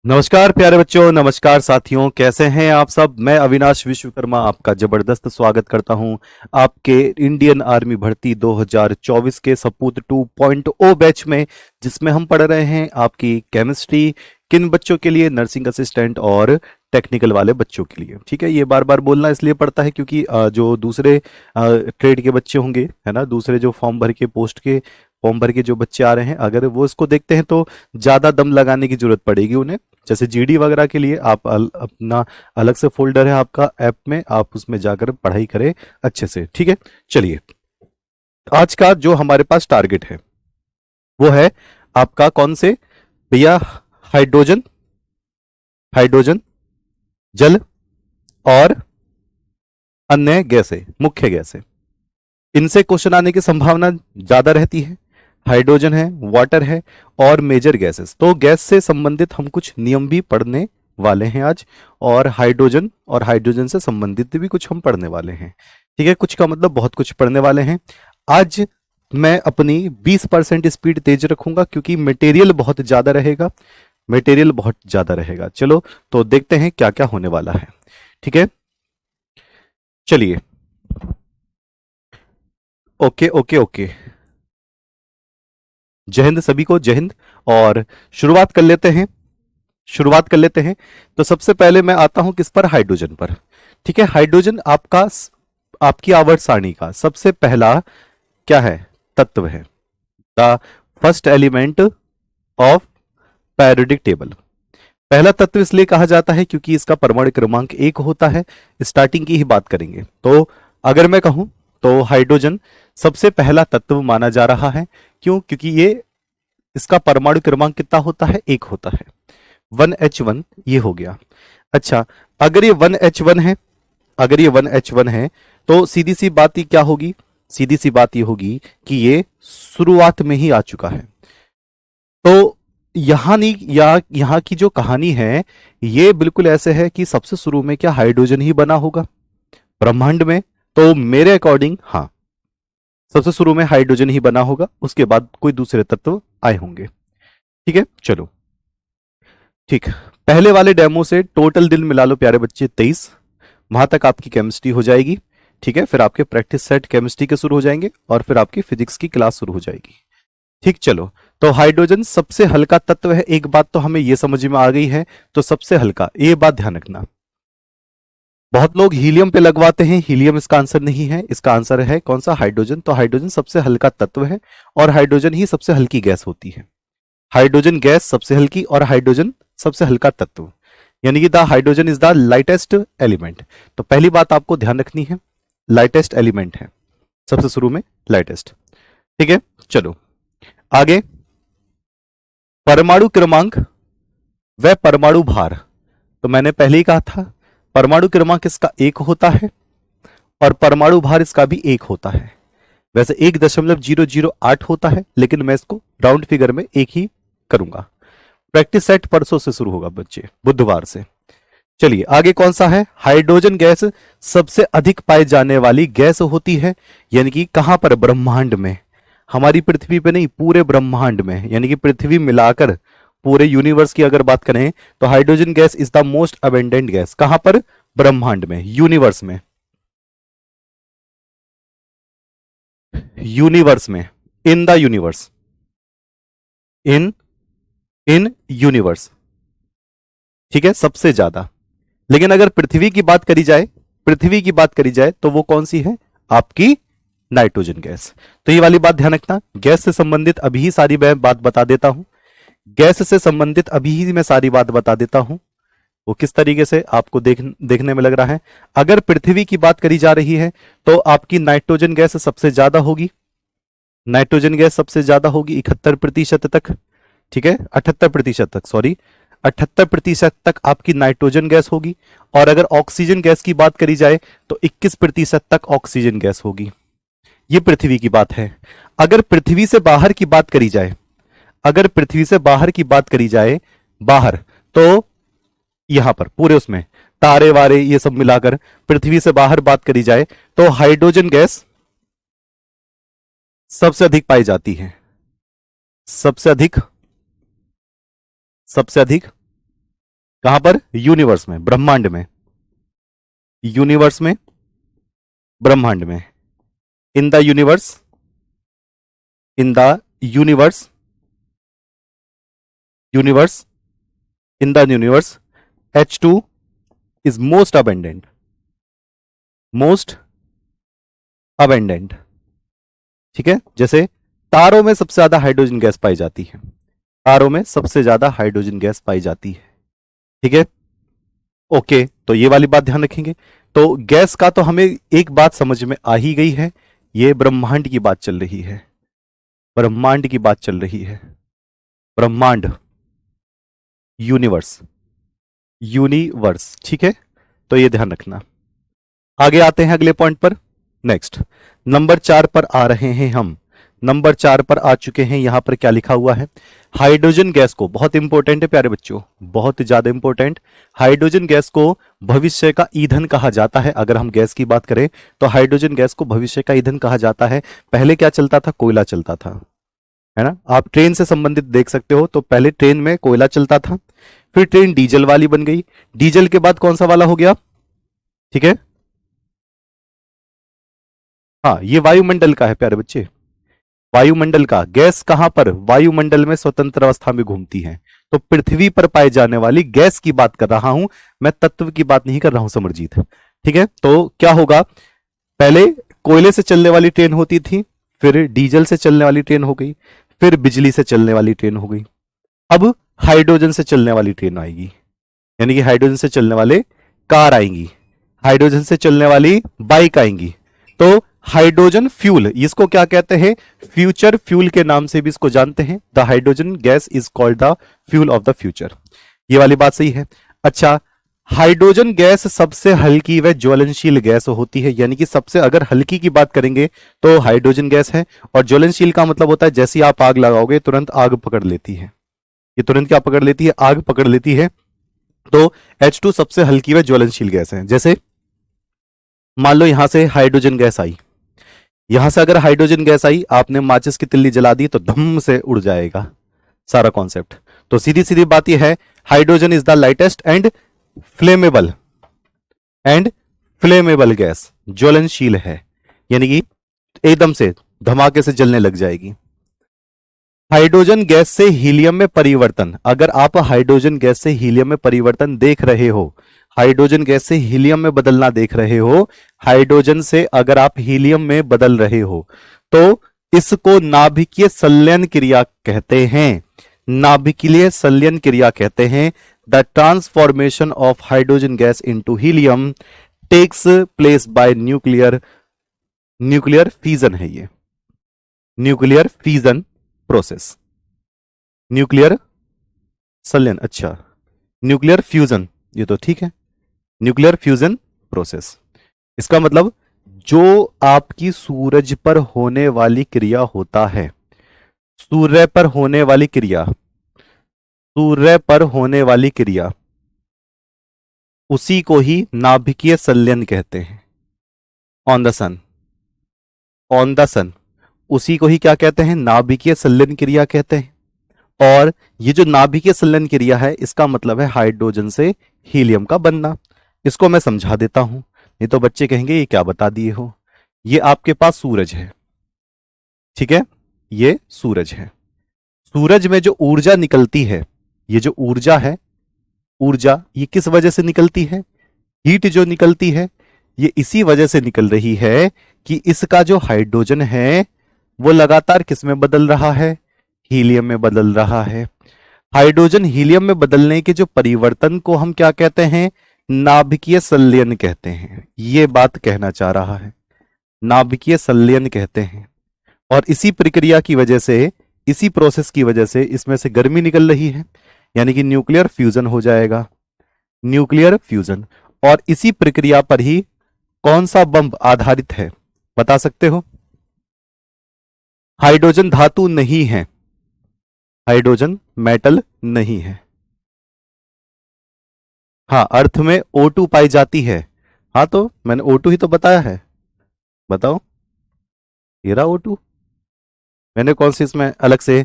नमस्कार प्यारे बच्चों, नमस्कार साथियों, कैसे हैं आप सब। मैं अविनाश विश्वकर्मा आपका जबरदस्त स्वागत करता हूं आपके इंडियन आर्मी भर्ती 2024 के सपूत 2.0 बैच में, जिसमें हम पढ़ रहे हैं आपकी केमिस्ट्री। किन बच्चों के लिए? नर्सिंग असिस्टेंट और टेक्निकल वाले बच्चों के लिए। ठीक है, ये बार बार बोलना इसलिए पड़ता है क्योंकि जो दूसरे ट्रेड के बच्चे होंगे, है ना, दूसरे जो फॉर्म भर के जो बच्चे आ रहे हैं, अगर वो इसको देखते हैं तो ज्यादा दम लगाने की जरूरत पड़ेगी उन्हें। जैसे जीडी वगैरह के लिए आप अपना अलग से फोल्डर है आपका ऐप में, आप उसमें जाकर पढ़ाई करें अच्छे से। ठीक है, चलिए, आज का जो हमारे पास टारगेट है वो है आपका कौन से भैया? हाइड्रोजन, हाइड्रोजन, जल और अन्य गैसें, मुख्य गैसें, इनसे क्वेश्चन आने की संभावना ज्यादा रहती है। हाइड्रोजन है, वाटर है और मेजर गैसेस। तो गैस से संबंधित हम कुछ नियम भी पढ़ने वाले हैं आज, और हाइड्रोजन से संबंधित भी कुछ हम पढ़ने वाले हैं। ठीक है, कुछ का मतलब बहुत कुछ पढ़ने वाले हैं आज। मैं अपनी 20% स्पीड तेज रखूंगा क्योंकि मटेरियल बहुत ज्यादा रहेगा, मटेरियल बहुत ज्यादा रहेगा। चलो तो देखते हैं क्या क्या होने वाला है। ठीक है, चलिए, ओके ओके ओके, जय हिंद सभी को, जय हिंद। और शुरुआत कर लेते हैं, शुरुआत कर लेते हैं। तो सबसे पहले मैं आता हूं किस पर? हाइड्रोजन पर। ठीक है, हाइड्रोजन आपकी आवर्त सारणी का सबसे पहला क्या है? तत्व है। The first element of periodic table. पहला तत्व इसलिए कहा जाता है क्योंकि इसका परमाणु क्रमांक 1 होता है। स्टार्टिंग की ही बात करेंगे तो अगर मैं कहूं तो हाइड्रोजन सबसे पहला तत्व माना जा रहा है। क्यों? क्योंकि ये इसका परमाणु क्रमांक कितना होता है? 1 होता है। 1H1 ये हो गया। अच्छा, अगर ये 1H1 है, अगर ये 1H1 है तो सीधी सी बात ही क्या होगी? सीधी सी बात ये होगी कि ये शुरुआत में ही आ चुका है। तो यहां नहीं, यहां की जो कहानी है ये बिल्कुल ऐसे है कि सबसे शुरू में क्या हाइड्रोजन ही बना होगा ब्रह्मांड में? तो मेरे अकॉर्डिंग हाँ, सबसे शुरू में हाइड्रोजन ही बना होगा, उसके बाद कोई दूसरे तत्व आए होंगे। ठीक है, चलो, ठीक। पहले वाले डेमो से टोटल दिन मिला लो प्यारे बच्चे, 23। वहां तक आपकी केमिस्ट्री हो जाएगी। ठीक है, फिर आपके प्रैक्टिस सेट केमिस्ट्री के शुरू हो जाएंगे और फिर आपकी फिजिक्स की क्लास शुरू हो जाएगी। ठीक, चलो। तो हाइड्रोजन सबसे हल्का तत्व है, एक बात तो हमें यह समझ में आ गई है। तो सबसे हल्का, ये बात ध्यान रखना। बहुत लोग हीलियम पे लगवाते हैं, हीलियम इसका आंसर नहीं है, इसका आंसर है कौन सा? हाइड्रोजन। तो हाइड्रोजन सबसे हल्का तत्व है और हाइड्रोजन ही सबसे हल्की गैस होती है। हाइड्रोजन गैस सबसे हल्की और हाइड्रोजन सबसे हल्का तत्व, यानी कि the hydrogen is the lightest element. तो पहली बात आपको ध्यान रखनी है, लाइटेस्ट एलिमेंट है सबसे शुरू में, लाइटेस्ट। ठीक है, चलो आगे। परमाणु क्रमांक व परमाणु भार। तो मैंने पहले ही कहा था परमाणु क्रमांक इसका 1 होता है और परमाणु भार इसका भी 1 होता है। वैसे 1.008 होता है, लेकिन मैं इसको राउंड फिगर में 1 ही करूंगा। प्रैक्टिस सेट परसों से शुरू होगा बच्चे, बुधवार से। चलिए आगे, कौन सा है? हाइड्रोजन गैस सबसे अधिक पाई जाने वाली गैस होती है, यानी कि कहां पर? ब्रह्मांड में। हमारी पृथ्वी पे नहीं, पूरे ब्रह्मांड में, यानी कि पृथ्वी मिलाकर पूरे यूनिवर्स की अगर बात करें तो hydrogen gas is the most abundant gas. कहां पर? ब्रह्मांड में, यूनिवर्स में, यूनिवर्स में, in the universe, in in universe. ठीक है, सबसे ज्यादा। लेकिन अगर पृथ्वी की बात करी जाए, पृथ्वी की बात करी जाए तो वो कौन सी है? आपकी नाइट्रोजन गैस। तो ये वाली बात ध्यान रखना। गैस से संबंधित अभी ही सारी मैं बात बता देता हूं, गैस से संबंधित अभी ही मैं सारी बात बता देता हूं। वो किस तरीके से आपको देखने में लग रहा है। अगर पृथ्वी की बात करी जा रही है तो आपकी नाइट्रोजन गैस सबसे ज्यादा होगी, नाइट्रोजन गैस सबसे ज्यादा होगी 71% तक। ठीक है, 78% तक, सॉरी, 78% तक आपकी नाइट्रोजन गैस होगी। और अगर ऑक्सीजन गैस की बात करी जाए तो 21% तक ऑक्सीजन गैस होगी। ये पृथ्वी की बात है। अगर पृथ्वी से बाहर की बात करी जाए, अगर पृथ्वी से बाहर की बात करी जाए, बाहर, तो यहां पर पूरे उसमें तारे वारे ये सब मिलाकर पृथ्वी से बाहर बात करी जाए तो हाइड्रोजन गैस सबसे अधिक पाई जाती है। सबसे अधिक, सबसे अधिक कहां पर? यूनिवर्स में, ब्रह्मांड में, यूनिवर्स में, ब्रह्मांड में, in the universe, in the universe, universe, in the universe, H2 is most abundant, most abundant. ठीक है, जैसे तारों में सबसे ज्यादा हाइड्रोजन गैस पाई जाती है, तारों में सबसे ज्यादा हाइड्रोजन गैस पाई जाती है। ठीक है, ओके, तो ये वाली बात ध्यान रखेंगे। तो गैस का तो हमें एक बात समझ में आ ही गई है, ये ब्रह्मांड की बात चल रही है, ब्रह्मांड की बात चल रही है, ब्रह्मांड, यूनिवर्स, यूनिवर्स। ठीक है, तो ये ध्यान रखना। आगे आते हैं अगले पॉइंट पर। नेक्स्ट नंबर 4 पर आ रहे हैं हम, नंबर 4 पर आ चुके हैं। यहां पर क्या लिखा हुआ है? हाइड्रोजन गैस को, बहुत इंपॉर्टेंट है प्यारे बच्चों, बहुत ज्यादा इंपॉर्टेंट, हाइड्रोजन गैस को भविष्य का ईंधन कहा जाता है। अगर हम गैस की बात करें तो हाइड्रोजन गैस को भविष्य का ईंधन कहा जाता है। पहले क्या चलता था? कोयला चलता था, है ना। आप ट्रेन से संबंधित देख सकते हो, तो पहले ट्रेन में कोयला चलता था, फिर ट्रेन डीजल वाली बन गई, डीजल के बाद कौन सा वाला हो गया? ठीक है, हाँ, ये वायुमंडल का है प्यारे बच्चे, वायुमंडल का। गैस कहां पर? वायुमंडल में स्वतंत्र अवस्था में घूमती है। तो पृथ्वी पर पाई जाने वाली गैस की बात कर रहा हूं मैं, तत्व की बात नहीं कर रहा हूं समरजीत। ठीक है, तो क्या होगा? पहले कोयले से चलने वाली ट्रेन होती थी, फिर डीजल से चलने वाली ट्रेन हो गई, फिर बिजली से चलने वाली ट्रेन हो गई, अब हाइड्रोजन से चलने वाली ट्रेन आएगी, यानी कि हाइड्रोजन से चलने वाले कार आएंगी, हाइड्रोजन से चलने वाली बाइक आएंगी। तो हाइड्रोजन फ्यूल, इसको क्या कहते हैं? फ्यूचर फ्यूल के नाम से भी इसको जानते हैं। The hydrogen gas is called the fuel of the future. ये वाली बात सही है। अच्छा, हाइड्रोजन गैस सबसे हल्की व ज्वलनशील गैस होती है, यानी कि सबसे, अगर हल्की की बात करेंगे तो हाइड्रोजन गैस है, और ज्वलनशील का मतलब होता है जैसे ही आप आग लगाओगे तुरंत आग पकड़ लेती है, ये तुरंत क्या पकड़ लेती है? आग पकड़ लेती है। तो H2 सबसे हल्की व ज्वलनशील गैस है। जैसे मान लो यहां से हाइड्रोजन गैस आई, यहां से अगर हाइड्रोजन गैस आई, आपने माचिस की तिल्ली जला दी तो धम से उड़ जाएगा सारा कॉन्सेप्ट। तो सीधी सीधी बात यह है, hydrogen is the lightest flammable and flammable gas, ज्वलनशील है, यानी कि एकदम से धमाके से जलने लग जाएगी। हाइड्रोजन गैस से हीलियम में परिवर्तन, अगर आप हाइड्रोजन गैस से हीलियम में परिवर्तन देख रहे हो, हाइड्रोजन गैस से हीलियम में बदलना देख रहे हो, हाइड्रोजन से अगर आप हीलियम में बदल रहे हो, तो इसको नाभिकीय संलयन क्रिया कहते हैं, नाभिकीय संलयन क्रिया कहते हैं। The transformation of hydrogen gas into helium takes place by nuclear, nuclear fusion है ये, न्यूक्लियर फ्यूजन प्रोसेस, न्यूक्लियर संलयन, अच्छा न्यूक्लियर फ्यूजन, ये तो ठीक है, न्यूक्लियर फ्यूजन प्रोसेस। इसका मतलब जो आपकी सूरज पर होने वाली क्रिया होता है, सूर्य पर होने वाली क्रिया, सूर्य पर होने वाली क्रिया, उसी को ही नाभिकीय संलयन कहते हैं। On the sun, on the sun, उसी को ही क्या कहते हैं? नाभिकीय संलयन क्रिया कहते हैं। और ये जो नाभिकीय संलयन क्रिया है, इसका मतलब है हाइड्रोजन से हीलियम का बनना। इसको मैं समझा देता हूं, नहीं तो बच्चे कहेंगे ये क्या बता दिए हो। ये आपके पास सूरज है, ठीक है, ये सूरज है, सूरज में जो ऊर्जा निकलती है, ये जो ऊर्जा है, ऊर्जा ये किस वजह से निकलती है? हीट जो निकलती है, ये इसी वजह से निकल रही है कि इसका जो हाइड्रोजन है वो लगातार किस में बदल रहा है? हीलियम में बदल रहा है। हाइड्रोजन हीलियम में बदलने के जो परिवर्तन को हम क्या कहते हैं? नाभिकीय संलयन कहते हैं। ये बात कहना चाह रहा है, नाभिकीय संलयन कहते हैं। और इसी प्रक्रिया की वजह से, इसी प्रोसेस की वजह से इसमें से गर्मी निकल रही है, यानी कि न्यूक्लियर फ्यूजन हो जाएगा, न्यूक्लियर फ्यूजन। और इसी प्रक्रिया पर ही कौन सा बम आधारित है, बता सकते हो? हाइड्रोजन धातु नहीं है, हाइड्रोजन मेटल नहीं है। हाँ, अर्थ में O2 पाई जाती है। हाँ, तो मैंने O2 ही तो बताया है, बताओ, ये रहा O2। मैंने कौन सी इसमें अलग से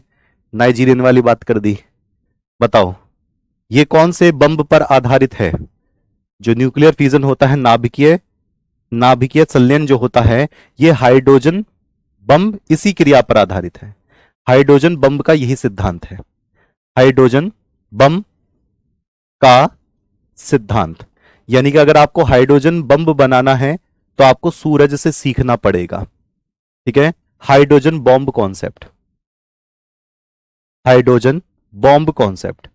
नाइजीरियन वाली बात कर दी, बताओ? ये कौन से बम पर आधारित है? जो न्यूक्लियर फिजन होता है, नाभिकीय नाभिकीय संलयन जो होता है, ये हाइड्रोजन बम इसी क्रिया पर आधारित है। हाइड्रोजन बम का यही सिद्धांत है, हाइड्रोजन बम का सिद्धांत। यानी कि अगर आपको हाइड्रोजन बम बनाना है तो आपको सूरज से सीखना पड़ेगा। ठीक है, hydrogen bomb concept, hydrogen bomb concept,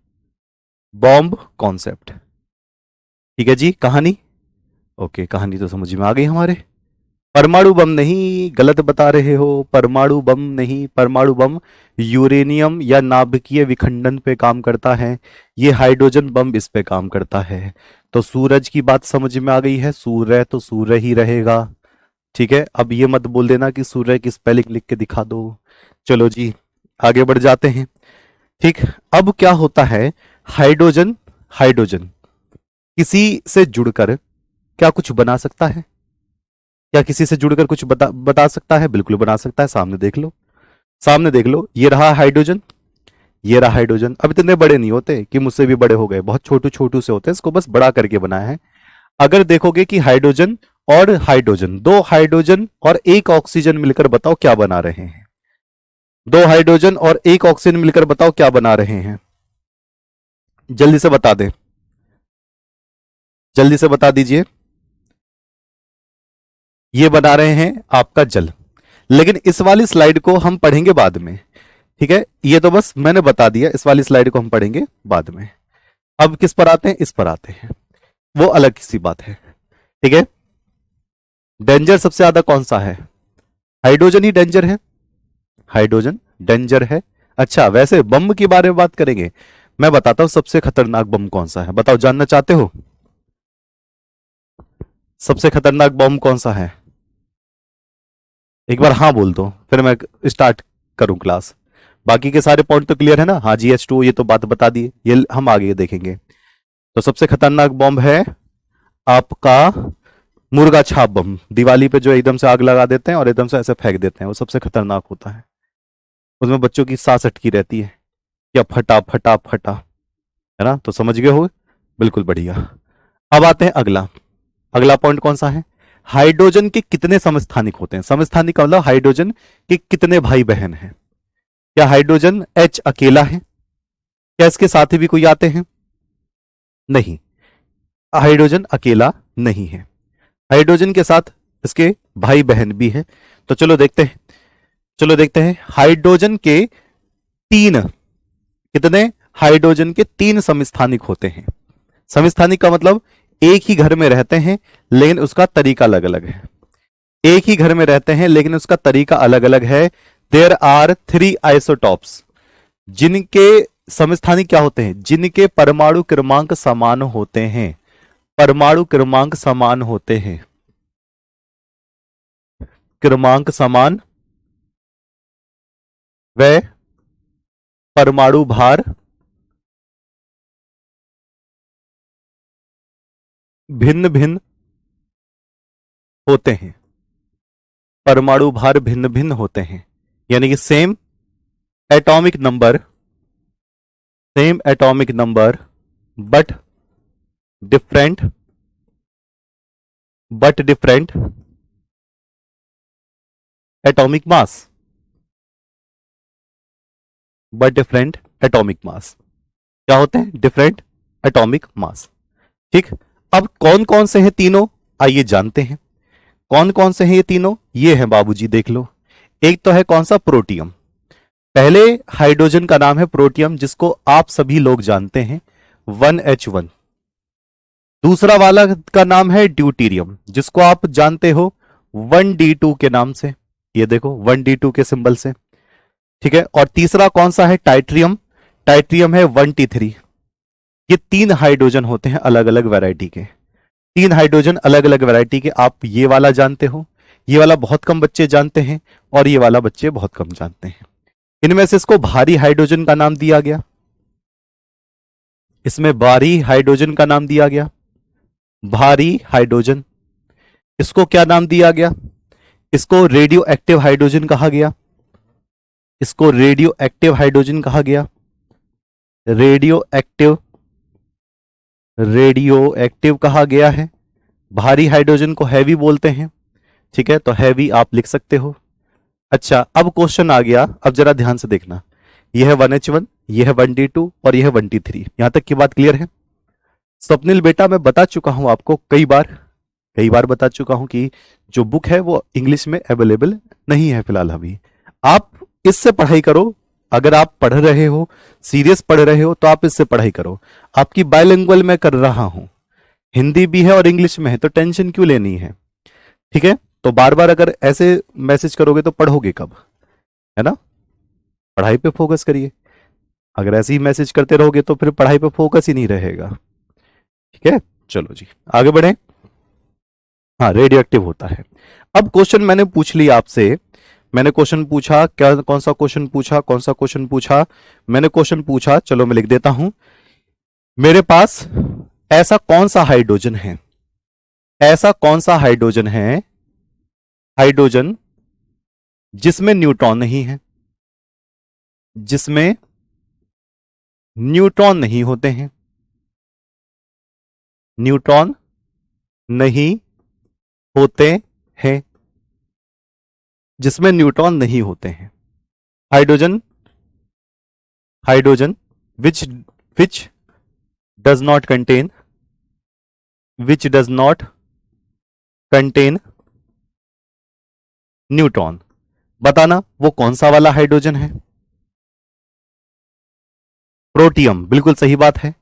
bomb concept. ठीक है जी, कहानी ओके, कहानी तो समझ में आ गई हमारे। परमाणु बम नहीं, गलत बता रहे हो, परमाणु बम नहीं। परमाणु बम यूरेनियम या नाभिकीय विखंडन पे काम करता है, ये हाइड्रोजन बम इस पे काम करता है। तो सूरज की बात समझ में आ गई है, सूर्य तो सूर्य ही रहेगा। ठीक है, अब ये मत बोल देना कि सूर्य की स्पेलिंग लिख के दिखा दो। चलो जी, आगे बढ़ जाते हैं। ठीक, अब क्या होता है, हाइड्रोजन हाइड्रोजन किसी से जुड़कर क्या कुछ बना सकता है? क्या किसी से जुड़कर कुछ बता सकता है? बिल्कुल बना सकता है। सामने देख लो, सामने देख लो, ये रहा हाइड्रोजन, ये रहा हाइड्रोजन। अब इतने बड़े नहीं होते कि मुझसे भी बड़े हो गए, बहुत छोटू छोटू से होते हैं, इसको बस बड़ा करके बनाया है। अगर देखोगे कि हाइड्रोजन और हाइड्रोजन, दो हाइड्रोजन और एक ऑक्सीजन मिलकर बताओ क्या बना रहे हैं? दो हाइड्रोजन और एक ऑक्सीजन मिलकर बताओ क्या बना रहे हैं? जल्दी से बता दे, जल्दी से बता दीजिए। ये बना रहे हैं आपका जल। लेकिन इस वाली स्लाइड को हम पढ़ेंगे बाद में। ठीक है, ये तो बस मैंने बता दिया, इस वाली स्लाइड को हम पढ़ेंगे बाद में। अब किस पर आते हैं? इस पर आते हैं, वो अलग सी बात है। ठीक है, डेंजर सबसे ज्यादा कौन सा है? हाइड्रोजन ही डेंजर है, हाइड्रोजन डेंजर है। अच्छा, वैसे बम के बारे में बात करेंगे, मैं बताता हूं सबसे खतरनाक बम कौन सा है। बताओ, जानना चाहते हो सबसे खतरनाक बम कौन सा है? एक बार हाँ बोल दो, फिर मैं स्टार्ट करूं क्लास। बाकी के सारे पॉइंट तो क्लियर है ना? हाँ, GH2 ये तो बात बता दी, ये हम आगे देखेंगे। तो सबसे खतरनाक बम है आपका मुर्गा छाप बम। दिवाली पे जो एकदम से आग लगा देते हैं और एकदम से ऐसे फेंक देते हैं, वो सबसे खतरनाक होता है। उसमें बच्चों की सांस अटकी रहती है, क्या फटा फटा फटा, है ना? तो समझ गए हो, बिल्कुल बढ़िया। अब आते हैं अगला, अगला पॉइंट कौन सा है? हाइड्रोजन के कितने समस्थानिक होते हैं? समस्थानिक का मतलब हाइड्रोजन के कितने भाई बहन हैं? क्या हाइड्रोजन H अकेला है? क्या इसके साथ ही भी कोई आते हैं? नहीं, हाइड्रोजन अकेला नहीं है, हाइड्रोजन के साथ इसके भाई बहन भी है। तो चलो देखते हैं, चलो देखते हैं। हाइड्रोजन के तीन, कितने? हाइड्रोजन के तीन समस्थानिक होते हैं। समस्थानिक का मतलब एक ही घर में रहते हैं लेकिन उसका तरीका अलग अलग है। एक ही घर में रहते हैं लेकिन उसका तरीका अलग अलग है। देयर आर 3 आइसोटॉप्स, जिनके समस्थानिक क्या होते हैं? जिनके परमाणु क्रमांक समान होते हैं, परमाणु क्रमांक समान होते हैं, क्रमांक समान, व परमाणु भार भिन्न भिन्न होते हैं, परमाणु भार भिन्न भिन्न होते हैं। यानी कि same atomic number, same atomic number but different, but different atomic mass, but different atomic mass. क्या होते हैं? Different atomic mass. ठीक, अब कौन कौन से हैं तीनों, आइए जानते हैं। कौन कौन से हैं ये तीनों? ये हैं बाबूजी, देख लो। एक तो है कौन सा? प्रोटियम। पहले हाइड्रोजन का नाम है प्रोटियम, जिसको आप सभी लोग जानते हैं, 1H1। दूसरा वाला का नाम है ड्यूटीरियम, जिसको आप जानते हो 1D2 के नाम से, ये देखो 1D2 के सिंबल से। ठीक है, और तीसरा कौन सा है? टाइट्रियम। टाइट्रियम है 1T3। ये तीन हाइड्रोजन होते हैं अलग अलग वैरायटी के, तीन हाइड्रोजन अलग अलग वैरायटी के। आप ये वाला जानते हो, ये वाला बहुत कम बच्चे जानते हैं, और ये वाला बच्चे बहुत कम जानते हैं। इनमें से इसको भारी हाइड्रोजन का नाम दिया गया, इसमें भारी हाइड्रोजन का नाम दिया गया, भारी हाइड्रोजन। इसको क्या नाम दिया गया? इसको रेडियो एक्टिव हाइड्रोजन कहा गया, इसको रेडियो एक्टिव हाइड्रोजन कहा गया, रेडियो एक्टिव रेडियो एक्टिव कहा गया है। भारी हाइड्रोजन को हैवी बोलते हैं। ठीक है, तो हैवी आप लिख सकते हो। अच्छा, अब क्वेश्चन आ गया, अब जरा ध्यान से देखना। यह है 1H1, यह है 1D2 और यह है 1D3। यहां तक की बात क्लियर है? स्वप्निल बेटा, मैं बता चुका हूं आपको कई बार बता चुका हूं कि जो बुक है वो इंग्लिश में अवेलेबल नहीं है फिलहाल अभी। आप इससे पढ़ाई करो। अगर आप पढ़ रहे हो, सीरियस पढ़ रहे हो, तो आप इससे पढ़ाई करो। आपकी बायलिंगुअल में कर रहा हूं, हिंदी भी है और इंग्लिश में है, तो टेंशन क्यों लेनी है? ठीक है, तो बार बार अगर ऐसे मैसेज करोगे तो पढ़ोगे कब? है ना? पढ़ाई पे फोकस करिए। अगर ऐसे ही मैसेज करते रहोगे तो फिर पढ़ाई पे फोकस ही नहीं रहेगा। ठीक है, चलो जी आगे बढ़े। हाँ, रेडियो एक्टिव होता है। अब क्वेश्चन मैंने पूछ लिया आपसे। मैंने क्वेश्चन पूछा क्या? कौन सा क्वेश्चन पूछा? कौन सा क्वेश्चन पूछा? मैंने क्वेश्चन पूछा, चलो मैं लिख देता हूं। मेरे पास ऐसा कौन सा हाइड्रोजन है, ऐसा कौन सा हाइड्रोजन है, हाइड्रोजन जिसमें न्यूट्रॉन नहीं है, जिसमें न्यूट्रॉन नहीं होते हैं, न्यूट्रॉन नहीं होते हैं, जिसमें न्यूट्रॉन नहीं होते हैं। Hydrogen, hydrogen which which does not contain, which does not contain neutron. बताना वो कौन सा वाला हाइड्रोजन है? प्रोटियम, बिल्कुल सही बात है।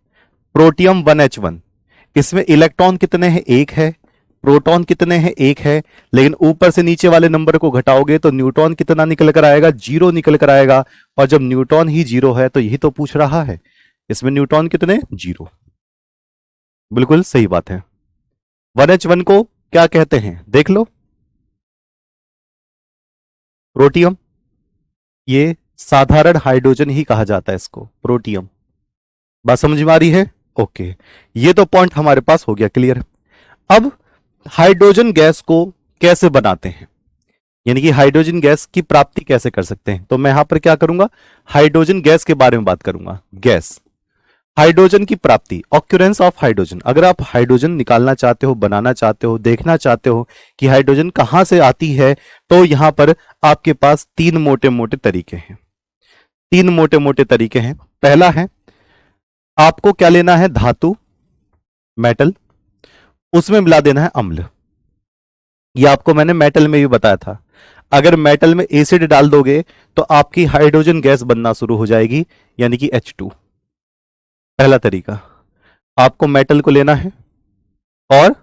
Protium 1H1। इसमें इलेक्ट्रॉन कितने हैं? एक है। प्रोटॉन कितने हैं? एक है। लेकिन ऊपर से नीचे वाले नंबर को घटाओगे तो न्यूट्रॉन कितना निकल कर आएगा? 0 निकल कर आएगा। और जब न्यूट्रॉन ही 0 है तो यही तो पूछ रहा है, इसमें न्यूट्रॉन कितने? 0। बिल्कुल सही बात है। 1H1 को क्या कहते हैं देख लो? प्रोटियम। ये साधारण हाइड्रोजन ही कहा जाता है इसको, प्रोटियम। बात समझ में आ रही है? ओके, ये तो पॉइंट हमारे पास हो गया क्लियर। अब हाइड्रोजन गैस को कैसे बनाते हैं, यानी कि हाइड्रोजन गैस की प्राप्ति कैसे कर सकते हैं, तो मैं यहां पर क्या करूंगा? हाइड्रोजन गैस के बारे में बात करूंगा। गैस, हाइड्रोजन की प्राप्ति, ऑक्यूरेंस ऑफ हाइड्रोजन। अगर आप हाइड्रोजन निकालना चाहते हो, बनाना चाहते हो, देखना चाहते हो कि हाइड्रोजन कहां से आती है, तो यहां पर आपके पास 3 मोटे मोटे तरीके हैं। 3 मोटे मोटे तरीके हैं। पहला है, आपको क्या लेना है? धातु, मेटल, उसमें मिला देना है अम्ल। ये आपको मैंने मेटल में भी बताया था। अगर मेटल में एसिड डाल दोगे तो आपकी हाइड्रोजन गैस बनना शुरू हो जाएगी, यानी कि H2। पहला तरीका, आपको मेटल को लेना है और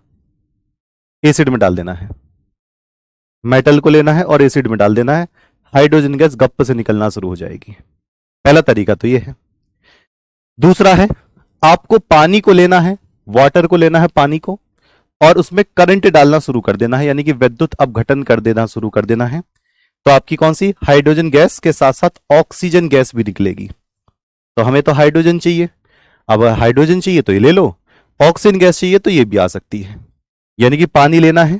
एसिड में डाल देना है। मेटल को लेना है और एसिड में डाल देना है, हाइड्रोजन गैस गप से निकलना शुरू हो जाएगी। पहला तरीका तो ये है। दूसरा है, आपको पानी को लेना है, वाटर को लेना है, पानी को, और उसमें करंट डालना शुरू कर देना है, यानी कि विद्युत अपघटन कर देना शुरू कर देना है। तो आपकी कौन सी? हाइड्रोजन गैस के साथ साथ ऑक्सीजन गैस भी निकलेगी। तो हमें तो हाइड्रोजन चाहिए, अब हाइड्रोजन चाहिए तो ये ले लो, ऑक्सीजन गैस चाहिए तो ये भी आ सकती है। यानी कि पानी लेना है,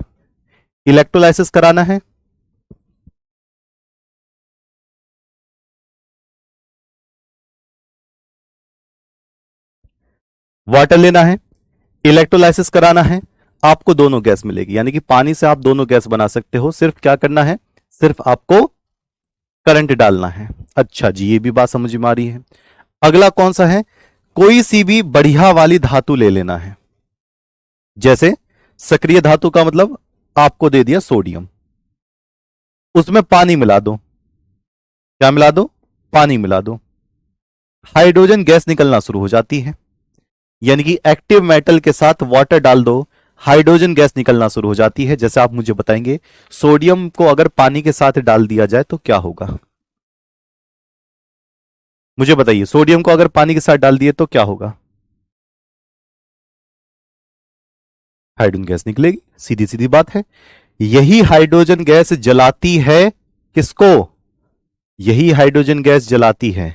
इलेक्ट्रोलाइसिस कराना है, वाटर लेना है, इलेक्ट्रोलाइसिस कराना है, आपको दोनों गैस मिलेगी। यानी कि पानी से आप दोनों गैस बना सकते हो। सिर्फ क्या करना है? सिर्फ आपको करंट डालना है। अच्छा जी, ये भी बात समझ में आ रही है। अगला कौन सा है? कोई सी भी बढ़िया वाली धातु ले लेना है। जैसे सक्रिय धातु का मतलब आपको दे दिया सोडियम, उसमें पानी मिला दो। क्या मिला दो? पानी मिला दो। हाइड्रोजन गैस निकलना शुरू हो जाती है। यानी कि एक्टिव मेटल के साथ वाटर डाल दो, हाइड्रोजन गैस निकलना शुरू हो जाती है। जैसे आप मुझे बताएंगे, सोडियम को अगर पानी के साथ डाल दिया जाए तो क्या होगा? मुझे बताइए, सोडियम को अगर पानी के साथ डाल दिए तो क्या होगा? हाइड्रोजन गैस निकलेगी, सीधी सीधी बात है। यही हाइड्रोजन गैस जलाती है किसको? यही हाइड्रोजन गैस जलाती है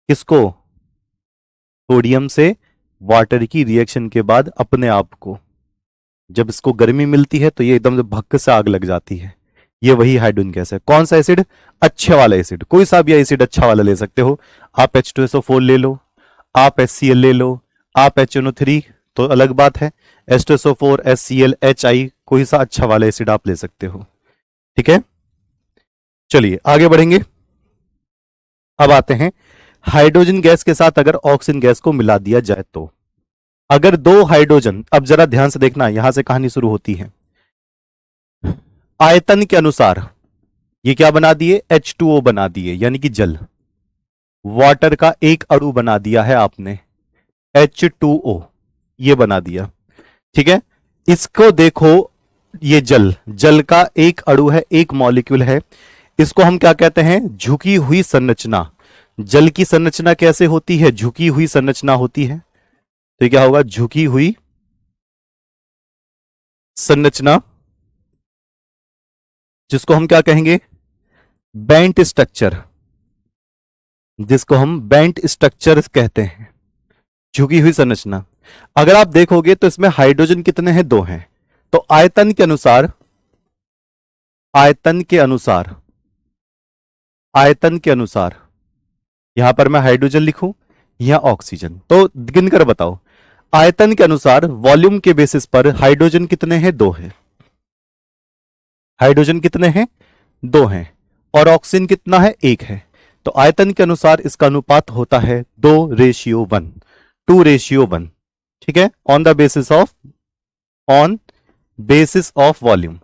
किसको? सोडियम से वाटर की रिएक्शन के बाद अपने आप को। जब इसको गर्मी मिलती है तो ये एकदम से भक्क से आग लग जाती है। ये वही हाइड्रोजन गैस है। कौन सा एसिड? अच्छे वाला एसिड, कोई सा भी एसिड अच्छा वाला ले सकते हो। आप H2SO4 ले लो, आप HCl ले लो, आप HNO3 तो अलग बात है। H2SO4, HCl, HI, कोई सा अच्छा वाला एसिड आप ले सकते हो। ठीक है, चलिए आगे बढ़ेंगे। अब आते हैं हाइड्रोजन गैस के साथ अगर ऑक्सीजन गैस को मिला दिया जाए तो, अगर दो हाइड्रोजन, अब जरा ध्यान से देखना, यहां से कहानी शुरू होती है। आयतन के अनुसार ये क्या बना दिए, H2O बना दिए, यानी कि जल, वाटर का एक अणु बना दिया है आपने, H2O ये बना दिया। ठीक है, इसको देखो, ये जल, जल का एक अणु है, एक मॉलिक्यूल है, इसको हम क्या कहते हैं, झुकी हुई संरचना। जल की संरचना कैसे होती है, झुकी हुई संरचना होती है। तो ये क्या होगा, झुकी हुई संरचना, जिसको हम क्या कहेंगे, बेंट स्ट्रक्चर, जिसको हम बेंट स्ट्रक्चर कहते हैं, झुकी हुई संरचना। अगर आप देखोगे तो इसमें हाइड्रोजन कितने हैं, 2 हैं। तो आयतन के अनुसार, आयतन के अनुसार, आयतन के अनुसार, यहां पर मैं हाइड्रोजन लिखूं या ऑक्सीजन, तो गिनकर बताओ। आयतन के अनुसार वॉल्यूम के बेसिस पर हाइड्रोजन कितने हैं, 2 हैं। हाइड्रोजन कितने हैं, 2 हैं, और ऑक्सीजन कितना है, 1 है। तो आयतन के अनुसार इसका अनुपात होता है 2:1, 2:1। ठीक है, on the basis of, on basis of volume,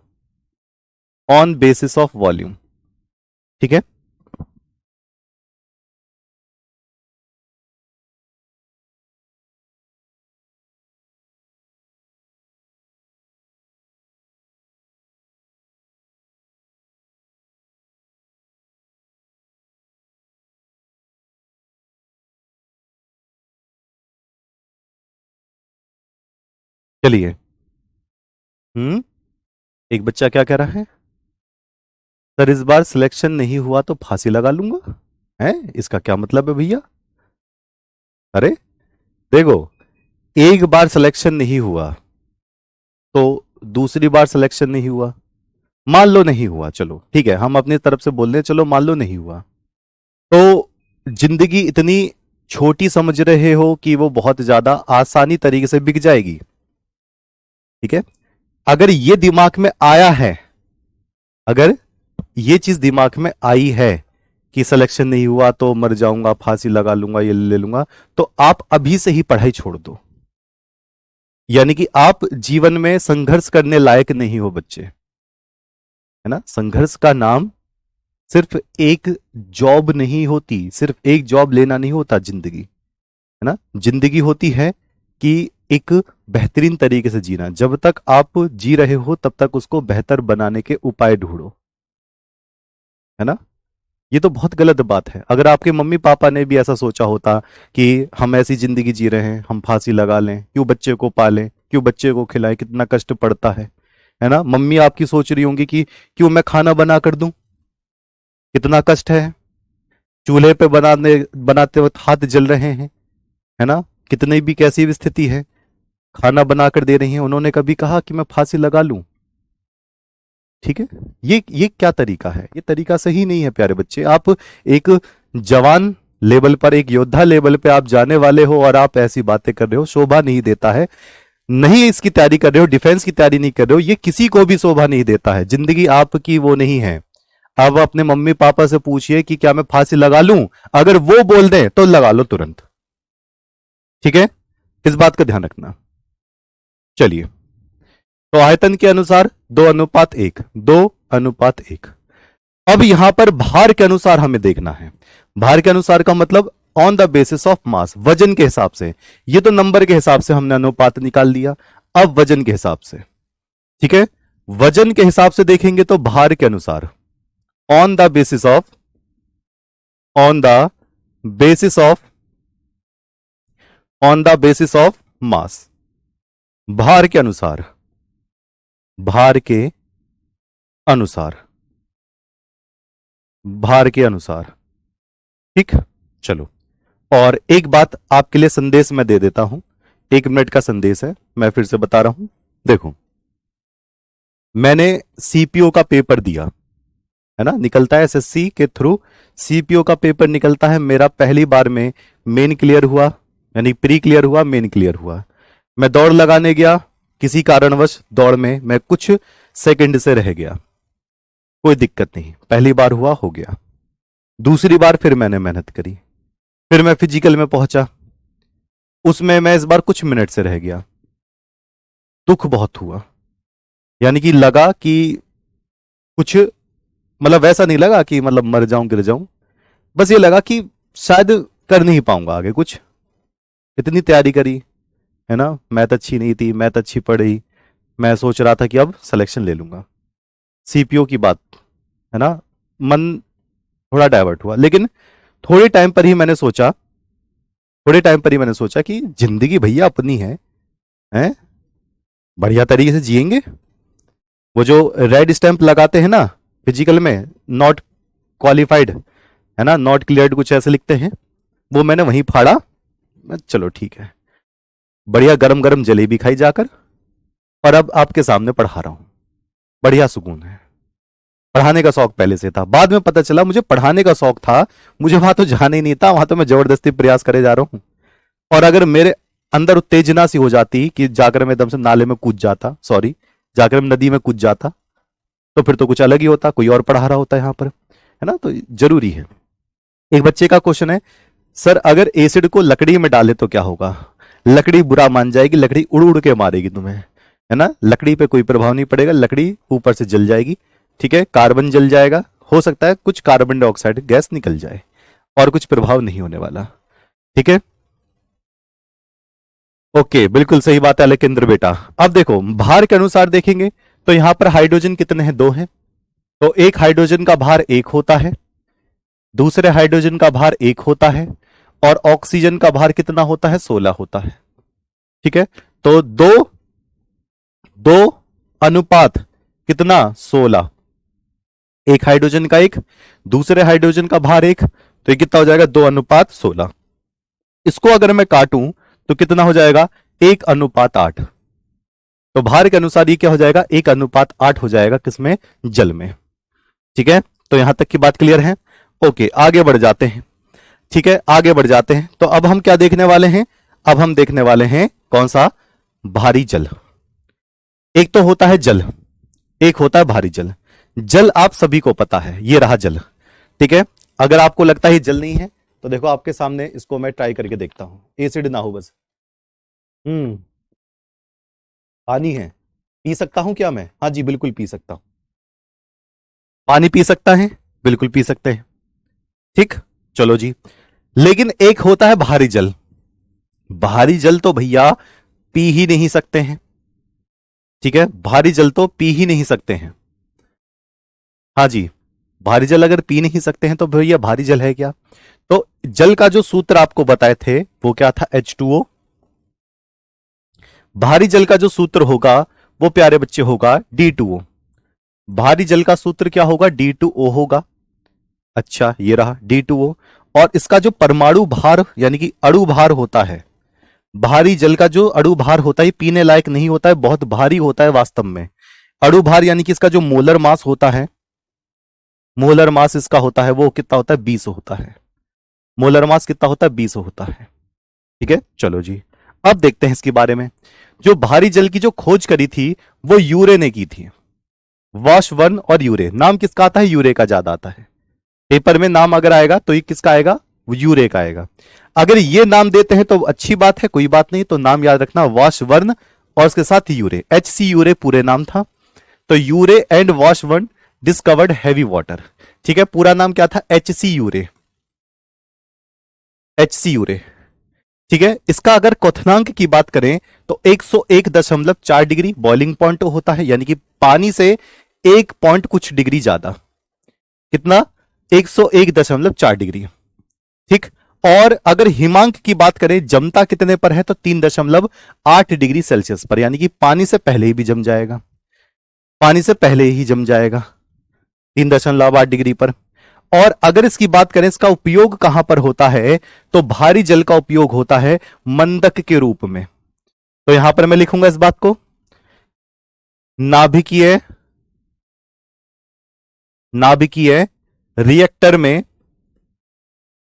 on basis of volume. ठीक है, चलिए। एक बच्चा क्या कह रहा है, सर इस बार सिलेक्शन नहीं हुआ तो फांसी लगा लूंगा, है इसका क्या मतलब है भैया? अरे देखो, एक बार सिलेक्शन नहीं हुआ तो दूसरी बार सिलेक्शन नहीं हुआ, मान लो नहीं हुआ, चलो ठीक है, हम अपनी तरफ से बोल रहे हैं, चलो मान लो नहीं हुआ, तो जिंदगी इतनी छोटी समझ रहे हो कि वो बहुत ज्यादा आसानी तरीके से बिक जाएगी। ठीक है, अगर ये दिमाग में आया है, अगर ये चीज दिमाग में आई है कि सिलेक्शन नहीं हुआ तो मर जाऊंगा, फांसी लगा लूंगा, ये ले लूंगा, तो आप अभी से ही पढ़ाई छोड़ दो। यानी कि आप जीवन में संघर्ष करने लायक नहीं हो बच्चे, है ना। संघर्ष का नाम सिर्फ एक जॉब नहीं होती, सिर्फ एक जॉब लेना नहीं होता जिंदगी, है ना। जिंदगी होती है कि एक बेहतरीन तरीके से जीना, जब तक आप जी रहे हो तब तक उसको बेहतर बनाने के उपाय ढूंढो, है ना। ये तो बहुत गलत बात है। अगर आपके मम्मी पापा ने भी ऐसा सोचा होता कि हम ऐसी जिंदगी जी रहे हैं, हम फांसी लगा लें, क्यों बच्चे को पालें, क्यों बच्चे को खिलाएं, कितना कष्ट पड़ता है ना। मम्मी आपकी सोच रही होंगी कि क्यों मैं खाना बना कर दूं, कितना कष्ट है, चूल्हे पे बनाते वक्त हाथ जल रहे हैं, है ना, कितनी भी कैसी भी स्थिति है, खाना बनाकर दे रही हैं। उन्होंने कभी कहा कि मैं फांसी लगा लूं? ठीक है, ये क्या तरीका है, ये तरीका सही नहीं है प्यारे बच्चे। आप एक जवान लेवल पर, एक योद्धा लेवल पे आप जाने वाले हो और आप ऐसी बातें कर रहे हो, शोभा नहीं देता है। नहीं इसकी तैयारी कर रहे हो, डिफेंस की तैयारी नहीं कर रहे हो, ये किसी को भी शोभा नहीं देता है। जिंदगी आपकी वो नहीं है। अब अपने मम्मी पापा से पूछिए कि क्या मैं फांसी लगा लूं, अगर वो बोल दें तो लगा लो तुरंत। ठीक है, इस बात का ध्यान रखना। चलिए, तो आयतन के अनुसार 2:1, 2:1। अब यहां पर भार के अनुसार हमें देखना है। भार के अनुसार का मतलब on the basis of mass, वजन के हिसाब से। ये तो नंबर के हिसाब से हमने अनुपात निकाल लिया, अब वजन के हिसाब से। ठीक है, वजन के हिसाब से देखेंगे तो भार के अनुसार, on the basis of, on the basis of, on the basis of mass, भार के अनुसार, भार के अनुसार, भार के अनुसार। ठीक, चलो, और एक बात आपके लिए संदेश मैं दे देता हूं, 1 मिनट का संदेश है, मैं फिर से बता रहा हूं। देखो, मैंने सीपीओ का पेपर दिया, है ना, निकलता है एसएससी के थ्रू सीपीओ का पेपर निकलता है। मेरा पहली बार में मेन क्लियर हुआ, यानी प्री क्लियर हुआ, मेन क्लियर हुआ। मैं दौड़ लगाने गया, किसी कारणवश दौड़ में मैं कुछ सेकंड से रह गया, कोई दिक्कत नहीं, पहली बार हुआ, हो गया। दूसरी बार फिर मैंने मेहनत करी, फिर मैं फिजिकल में पहुंचा, उसमें मैं इस बार कुछ मिनट से रह गया, दुख बहुत हुआ, यानी कि लगा कि कुछ, मतलब वैसा नहीं लगा कि मतलब मर जाऊं गिर जाऊं, बस ये लगा कि शायद कर नहीं पाऊंगा आगे कुछ, इतनी तैयारी करी, है ना, मैथ अच्छी नहीं थी, मैथ अच्छी पढ़ी, मैं सोच रहा था कि अब सिलेक्शन ले लूंगा, सीपीओ की बात, है ना, मन थोड़ा डाइवर्ट हुआ। लेकिन थोड़े टाइम पर ही मैंने सोचा, थोड़े टाइम पर ही मैंने सोचा कि जिंदगी भैया अपनी है, बढ़िया तरीके से जिएंगे। वो जो रेड स्टैंप लगाते हैं ना फिजिकल में, नॉट क्वालिफाइड, है ना, नॉट क्लियर्ड, कुछ ऐसे लिखते हैं, वो मैंने वहीं फाड़ा। चलो ठीक है, बढ़िया गरम गरम जलेबी खाई जाकर, और अब आपके सामने पढ़ा रहा हूं, बढ़िया सुकून है। पढ़ाने का शौक पहले से था, बाद में पता चला मुझे पढ़ाने का शौक था, मुझे वहां तो जाना ही नहीं था, वहां तो मैं जबरदस्ती प्रयास करे जा रहा हूं। और अगर मेरे अंदर उत्तेजना सी हो जाती कि जाकर मैं एकदम से नाले में कूद जाता, सॉरी, जाकर मैं नदी में कूद जाता, तो फिर तो कुछ अलग ही होता, कोई और पढ़ा रहा होता यहाँ पर, है ना, तो जरूरी है। एक बच्चे का क्वेश्चन है, सर अगर एसिड को लकड़ी में डाले तो क्या होगा? लकड़ी बुरा मान जाएगी, लकड़ी उड़ उड़ के मारेगी तुम्हें, है ना, लकड़ी पे कोई प्रभाव नहीं पड़ेगा, लकड़ी ऊपर से जल जाएगी, ठीक है, कार्बन जल जाएगा, हो सकता है कुछ कार्बन डाइऑक्साइड गैस निकल जाए, और कुछ प्रभाव नहीं होने वाला, ठीक है। ओके, बिल्कुल सही बात है अलकेंद्र बेटा। अब देखो भार के अनुसार देखेंगे तो यहां पर हाइड्रोजन कितने हैं? 2 हैं, तो एक हाइड्रोजन का भार 1 होता है, दूसरे हाइड्रोजन का भार 1 होता है, और ऑक्सीजन का भार कितना होता है? 16 होता है, ठीक है। तो दो दो अनुपात कितना? 16, एक हाइड्रोजन का 1, दूसरे हाइड्रोजन का भार 1, तो ये कितना हो जाएगा? 2:16। इसको अगर मैं काटूं तो कितना हो जाएगा? 1:8। तो भार के अनुसार ये क्या हो जाएगा? 1:8 हो जाएगा, किसमें? जल में, ठीक है। तो यहां तक की बात क्लियर है? ओके, आगे बढ़ जाते हैं, ठीक है, आगे बढ़ जाते हैं। तो अब हम क्या देखने वाले हैं? अब हम देखने वाले हैं कौन सा? भारी जल। एक तो होता है जल, एक होता है भारी जल। जल आप सभी को पता है, ये रहा जल, ठीक है। अगर आपको लगता है जल नहीं है तो देखो आपके सामने, इसको मैं ट्राई करके देखता हूं, एसिड ना हो बस। पानी है, पी सकता हूं क्या मैं? हाँ जी, बिल्कुल पी सकता हूं। पानी पी सकता है, बिल्कुल पी सकते हैं, ठीक, चलो जी। लेकिन एक होता है भारी जल, भारी जल तो भैया पी ही नहीं सकते हैं, ठीक है, भारी जल तो पी ही नहीं सकते हैं। हाँ जी, भारी जल अगर पी नहीं सकते हैं तो भैया भारी जल है क्या? तो जल का जो सूत्र आपको बताए थे वो क्या था? H2O। भारी जल का जो सूत्र होगा वो प्यारे बच्चे होगा D2O। भारी जल का सूत्र क्या होगा? D2O होगा। अच्छा, ये रहा D2O। और इसका जो परमाणु भार यानी कि अणु भार होता है, भारी जल का जो अणु भार होता है पीने लायक नहीं होता है, बहुत भारी होता है वास्तव में। अणु भार यानी कि इसका जो मोलर मास होता है, मोलर मास इसका होता है वो कितना होता है? 20 होता है। मोलर मास कितना होता है? 20 होता है, ठीक है, चलो जी। अब देखते हैं इसके बारे में। जो भारी जल की जो खोज करी थी वो यूरे ने की थी। वाशबर्न और यूरे, नाम किसका आता है? यूरे का ज्यादा आता है। पेपर में नाम अगर आएगा तो ये किसका आएगा? वो यूरे का आएगा। अगर ये नाम देते हैं तो अच्छी बात है, कोई बात नहीं, तो नाम याद रखना वाशबर्न और उसके साथ यूरे, HC यूरे पूरे नाम था। तो Urey and Washburn discovered heavy water, ठीक है, पूरा नाम क्या था? HC यूरे, HC यूरे, ठीक है। इसका अगर क्वथनांक की बात करें तो 101.4 डिग्री बॉइलिंग पॉइंट होता है, यानी कि पानी से 1 पॉइंट कुछ डिग्री ज्यादा। कितना? 101.4 डिग्री, ठीक। और अगर हिमांक की बात करें, जमता कितने पर है? तो 3.8 डिग्री सेल्सियस पर, यानी कि पानी से पहले ही भी जम जाएगा, पानी से पहले ही जम जाएगा 3.8 डिग्री पर। और अगर इसकी बात करें इसका उपयोग कहां पर होता है, तो भारी जल का उपयोग होता है मंदक के रूप में। तो यहां पर मैं लिखूंगा इस बात को, नाभिकीय नाभिकीय रिएक्टर में,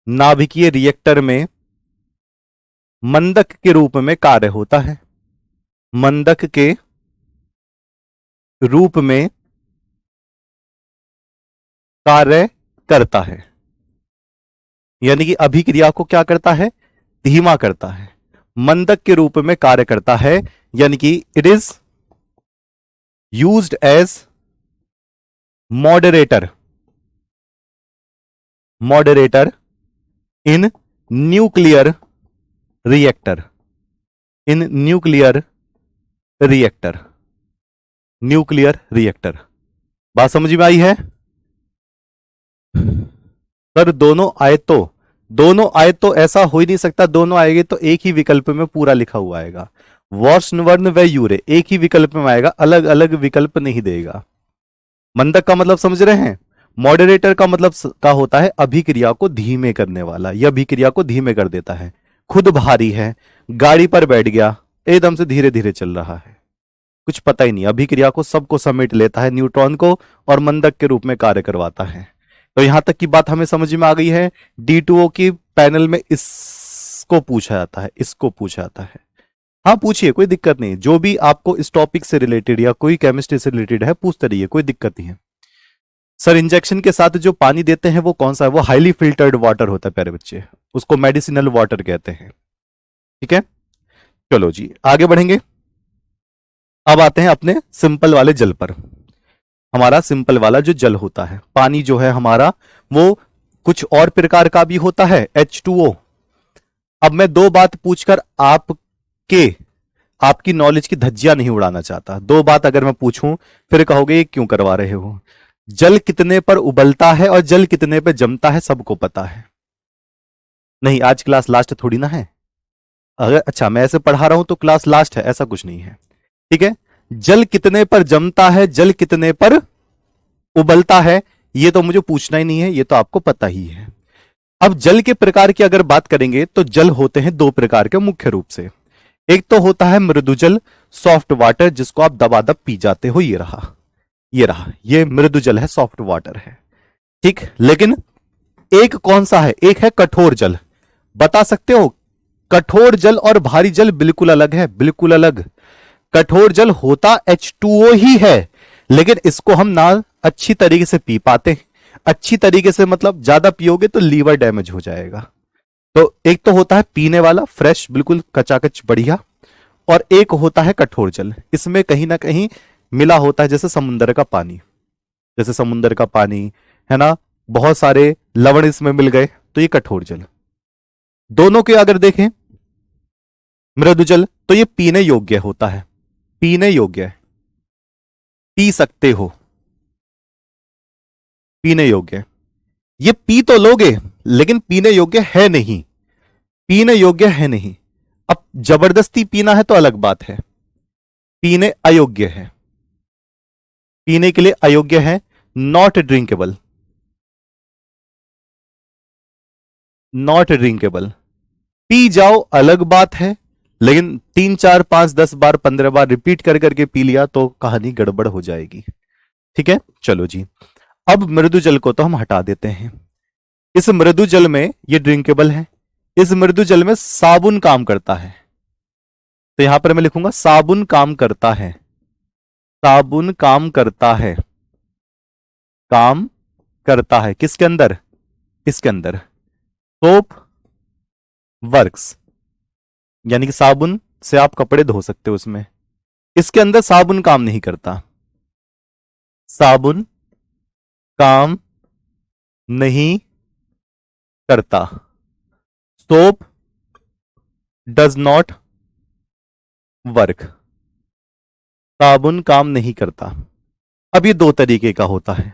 नाभिकीय रिएक्टर में मंदक के रूप में कार्य होता है, मंदक के रूप में कार्य करता है। यानी कि अभिक्रिया को क्या करता है? धीमा करता है। मंदक के रूप में कार्य करता है, यानी कि it is used as moderator, moderator in nuclear reactor, in nuclear reactor, nuclear reactor. बात समझ में आई है? सर दोनों आए तो ऐसा हो ही नहीं सकता, दोनों आएंगे तो एक ही विकल्प में पूरा लिखा हुआ आएगा। वॉर्स्नवर्न व यूरे एक ही विकल्प में आएगा, अलग अलग विकल्प नहीं देगा। मंदक का मतलब समझ रहे हैं? मॉडरेटर का मतलब का होता है अभिक्रिया को धीमे करने वाला, यह अभिक्रिया को धीमे कर देता है। खुद भारी है, गाड़ी पर बैठ गया, एकदम से धीरे धीरे चल रहा है, कुछ पता ही नहीं, अभिक्रिया को सबको समेट लेता है, न्यूट्रॉन को, और मंदक के रूप में कार्य करवाता है। तो यहां तक की बात हमें समझ में आ गई है। D2O की पैनल में इसको पूछा जाता है, इसको पूछा जाता है। हाँ पूछिए, कोई दिक्कत नहीं, जो भी आपको इस टॉपिक से रिलेटेड या कोई केमिस्ट्री से रिलेटेड है पूछते रहिए, कोई दिक्कत नहीं है। सर इंजेक्शन के साथ जो पानी देते हैं वो कौन सा है? वो हाईली फिल्टर्ड वाटर होता है प्यारे बच्चे, उसको मेडिसिनल वाटर कहते हैं। ठीक है, चलो जी आगे बढ़ेंगे। अब आते हैं अपने सिंपल वाले जल पर। हमारा सिंपल वाला जो जल होता है, पानी जो है हमारा, वो कुछ और प्रकार का भी होता है, H2O। अब मैं दो बात पूछकर आपकी नॉलेज की धज्जियां नहीं उड़ाना चाहता। दो बात अगर मैं पूछूं फिर कहोगे ये क्यों करवा रहे हो। जल कितने पर उबलता है और जल कितने पर जमता है सबको पता है। नहीं, आज क्लास लास्ट थोड़ी ना है। अगर अच्छा मैं ऐसे पढ़ा रहा हूं तो क्लास लास्ट है, ऐसा कुछ नहीं है। ठीक है, जल कितने पर जमता है, जल कितने पर उबलता है, ये तो मुझे पूछना ही नहीं है, ये तो आपको पता ही है। अब जल के प्रकार की अगर बात करेंगे तो जल होते हैं दो प्रकार के मुख्य रूप से। एक तो होता है मृदु जल, सॉफ्ट वाटर, जिसको आप दबादब पी जाते हो, ये रहा, ये मृदु जल है, सॉफ्ट वाटर है। ठीक, लेकिन एक कौन सा है? एक है कठोर जल। बता सकते हो? कठोर जल और भारी जल बिल्कुल अलग है, बिल्कुल अलग। कठोर जल होता H2O ही है, लेकिन इसको हम ना अच्छी तरीके से पी पाते हैं। अच्छी तरीके से मतलब ज्यादा पियोगे तो लीवर डैमेज हो जाएगा। तो एक तो होता है पीने वाला फ्रेश, बिल्कुल कचाकच बढ़िया, और एक होता है कठोर जल। इसमें कहीं ना कहीं मिला होता है, जैसे समुद्र का पानी, जैसे समुद्र का पानी है ना, बहुत सारे लवण इसमें मिल गए, तो ये कठोर जल। दोनों के अगर देखें मृदु जल, तो ये पीने योग्य होता है, पीने योग्य है, पी सकते हो, पीने योग्य। ये पी तो लोगे लेकिन पीने योग्य है नहीं, पीने योग्य है नहीं। अब जबरदस्ती पीना है तो अलग बात है, पीने अयोग्य है, पीने के लिए अयोग्य है, not drinkable, not drinkable. P जाओ अलग बात है, लेकिन 3 4 5 10 बार 15 बार रिपीट कर करके पी लिया तो कहानी गड़बड़ हो जाएगी। ठीक है, चलो जी। अब मृदु जल को तो हम हटा देते हैं। इस मृदु जल में ये ड्रिंकेबल है, इस मृदु जल में साबुन काम करता है, तो यहां पर मैं लिखूंगा साबुन काम करता है, साबुन काम करता है, काम करता है किसके अंदर? इसके अंदर। सोप वर्क्स, यानी कि साबुन से आप कपड़े धो सकते हो उसमें। इसके अंदर साबुन काम नहीं करता, साबुन काम नहीं करता, सोप डज नॉट वर्क, साबुन काम नहीं करता। अब ये दो तरीके का होता है।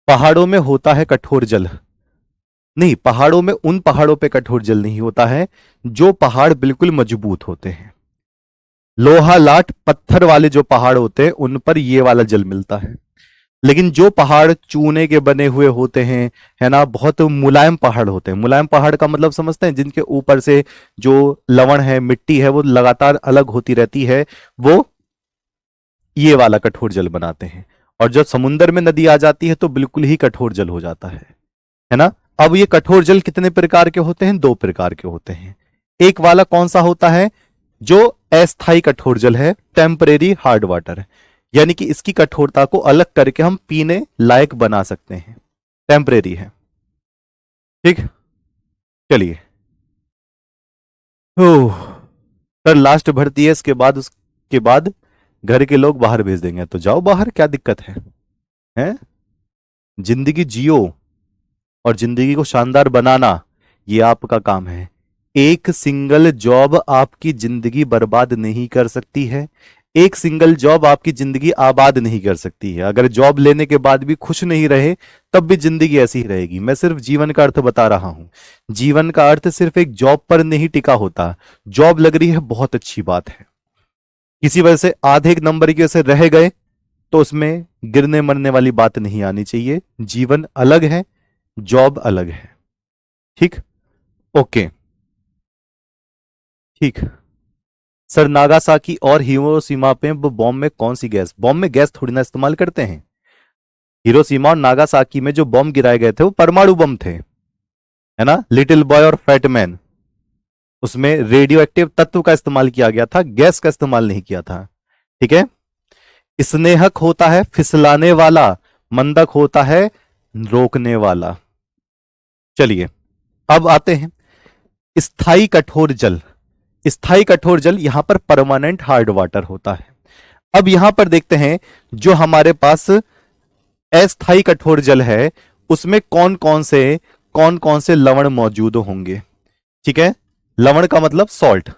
पहाड़ों में होता है कठोर जल, नहीं, पहाड़ों में उन पहाड़ों पे कठोर जल नहीं होता है जो पहाड़ बिल्कुल मजबूत होते हैं। लोहा लाट पत्थर वाले जो पहाड़ होते हैं उन पर ये वाला जल मिलता है। लेकिन जो पहाड़ चूने के बने हुए होते हैं, है ना, बहुत मुलायम पहाड़ होते हैं। मुलायम पहाड़ का मतलब समझते हैं? जिनके ऊपर से जो लवण है, मिट्टी है, वो लगातार अलग होती रहती है, वो ये वाला कठोर जल बनाते हैं। और जब समुन्द्र में नदी आ जाती है तो बिल्कुल ही कठोर जल हो जाता है ना। अब ये कठोर जल कितने प्रकार के होते हैं? 2 प्रकार के होते हैं। एक वाला कौन सा होता है? जो अस्थाई कठोर जल है, टेम्परेरी हार्ड वाटर, यानी कि इसकी कठोरता को अलग करके हम पीने लायक बना सकते हैं, टेम्परेरी है। ठीक, चलिए। ओह, सर लास्ट भर्ती है, इसके बाद उसके बाद घर के लोग बाहर भेज देंगे, तो जाओ बाहर, क्या दिक्कत है? हैं? जिंदगी जियो और जिंदगी को शानदार बनाना, ये आपका काम है। एक सिंगल जॉब आपकी जिंदगी बर्बाद नहीं कर सकती है, एक सिंगल जॉब आपकी जिंदगी आबाद नहीं कर सकती है। अगर जॉब लेने के बाद भी खुश नहीं रहे तब भी जिंदगी ऐसी ही रहेगी। मैं सिर्फ जीवन का अर्थ बता रहा हूं। जीवन का अर्थ सिर्फ एक जॉब पर नहीं टिका होता। जॉब लग रही है, बहुत अच्छी बात है, किसी वजह से आधे एक नंबर की वजह से रह गए तो उसमें गिरने मरने वाली बात नहीं आनी चाहिए। जीवन अलग है, जॉब अलग है। ठीक, ओके, ठीक। सर नागासाकी और हिरोशिमा पे बॉम्ब में कौन सी गैस? बॉम्ब में गैस थोड़ी ना इस्तेमाल करते हैं। हिरोशिमा और नागासाकी में जो बॉम्ब गिराए गए थे वो परमाणु बम थे, है ना, लिटिल बॉय और फैट मैन। उसमें रेडियो एक्टिव तत्व का इस्तेमाल किया गया था, गैस का इस्तेमाल नहीं किया था। ठीक है। स्नेहक होता है फिसलाने वाला, मंदक होता है रोकने वाला। चलिए अब आते हैं स्थायी कठोर जल। स्थायी कठोर जल यहां पर परमानेंट हार्ड वाटर होता है। अब यहां पर देखते हैं जो हमारे पास अस्थायी कठोर जल है उसमें कौन कौन से लवण मौजूद होंगे। ठीक है, लवण का मतलब सॉल्ट,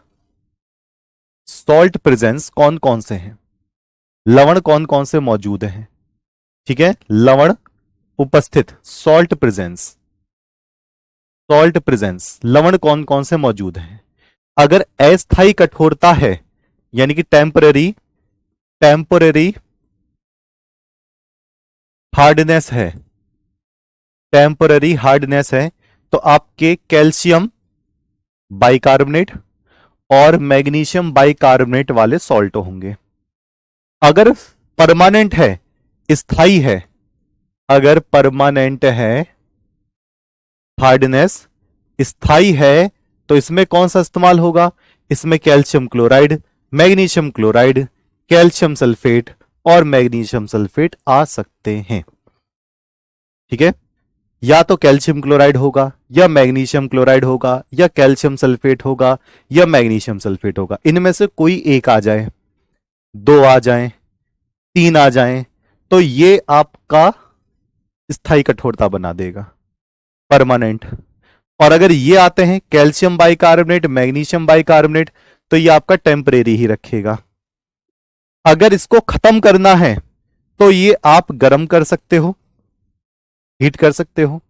सॉल्ट प्रेजेंस कौन कौन से हैं, लवण कौन कौन से मौजूद हैं। ठीक है, लवण उपस्थित, सॉल्ट प्रेजेंस, सॉल्ट प्रेजेंस, लवण कौन कौन से मौजूद हैं। अगर अस्थायी कठोरता है यानी कि टेम्पररी टेम्पररी हार्डनेस है, टेम्पररी हार्डनेस है, तो आपके कैल्शियम बाइकार्बोनेट और मैग्नीशियम बाइकार्बोनेट वाले सॉल्ट होंगे। अगर परमानेंट है, स्थायी है, अगर परमानेंट है, हार्डनेस स्थायी है, तो इसमें कौन सा इस्तेमाल होगा? इसमें calcium chloride, magnesium chloride, calcium sulphate और मैग्नीशियम सल्फेट आ सकते हैं। ठीक है, या तो कैल्शियम क्लोराइड होगा या मैग्नीशियम क्लोराइड होगा या कैल्शियम सल्फेट होगा या मैग्नीशियम सल्फेट होगा। इनमें से कोई एक आ जाए, दो आ जाए, तीन आ जाए, तो ये आपका स्थायी कठोरता बना देगा, परमानेंट। और अगर ये आते हैं कैल्शियम बाइकार्बोनेट, मैग्नीशियम बाइकार्बोनेट, तो ये आपका टेम्परेरी ही रखेगा। अगर इसको खत्म करना है तो ये आप गर्म कर सकते हो, हीट कर सकते हो,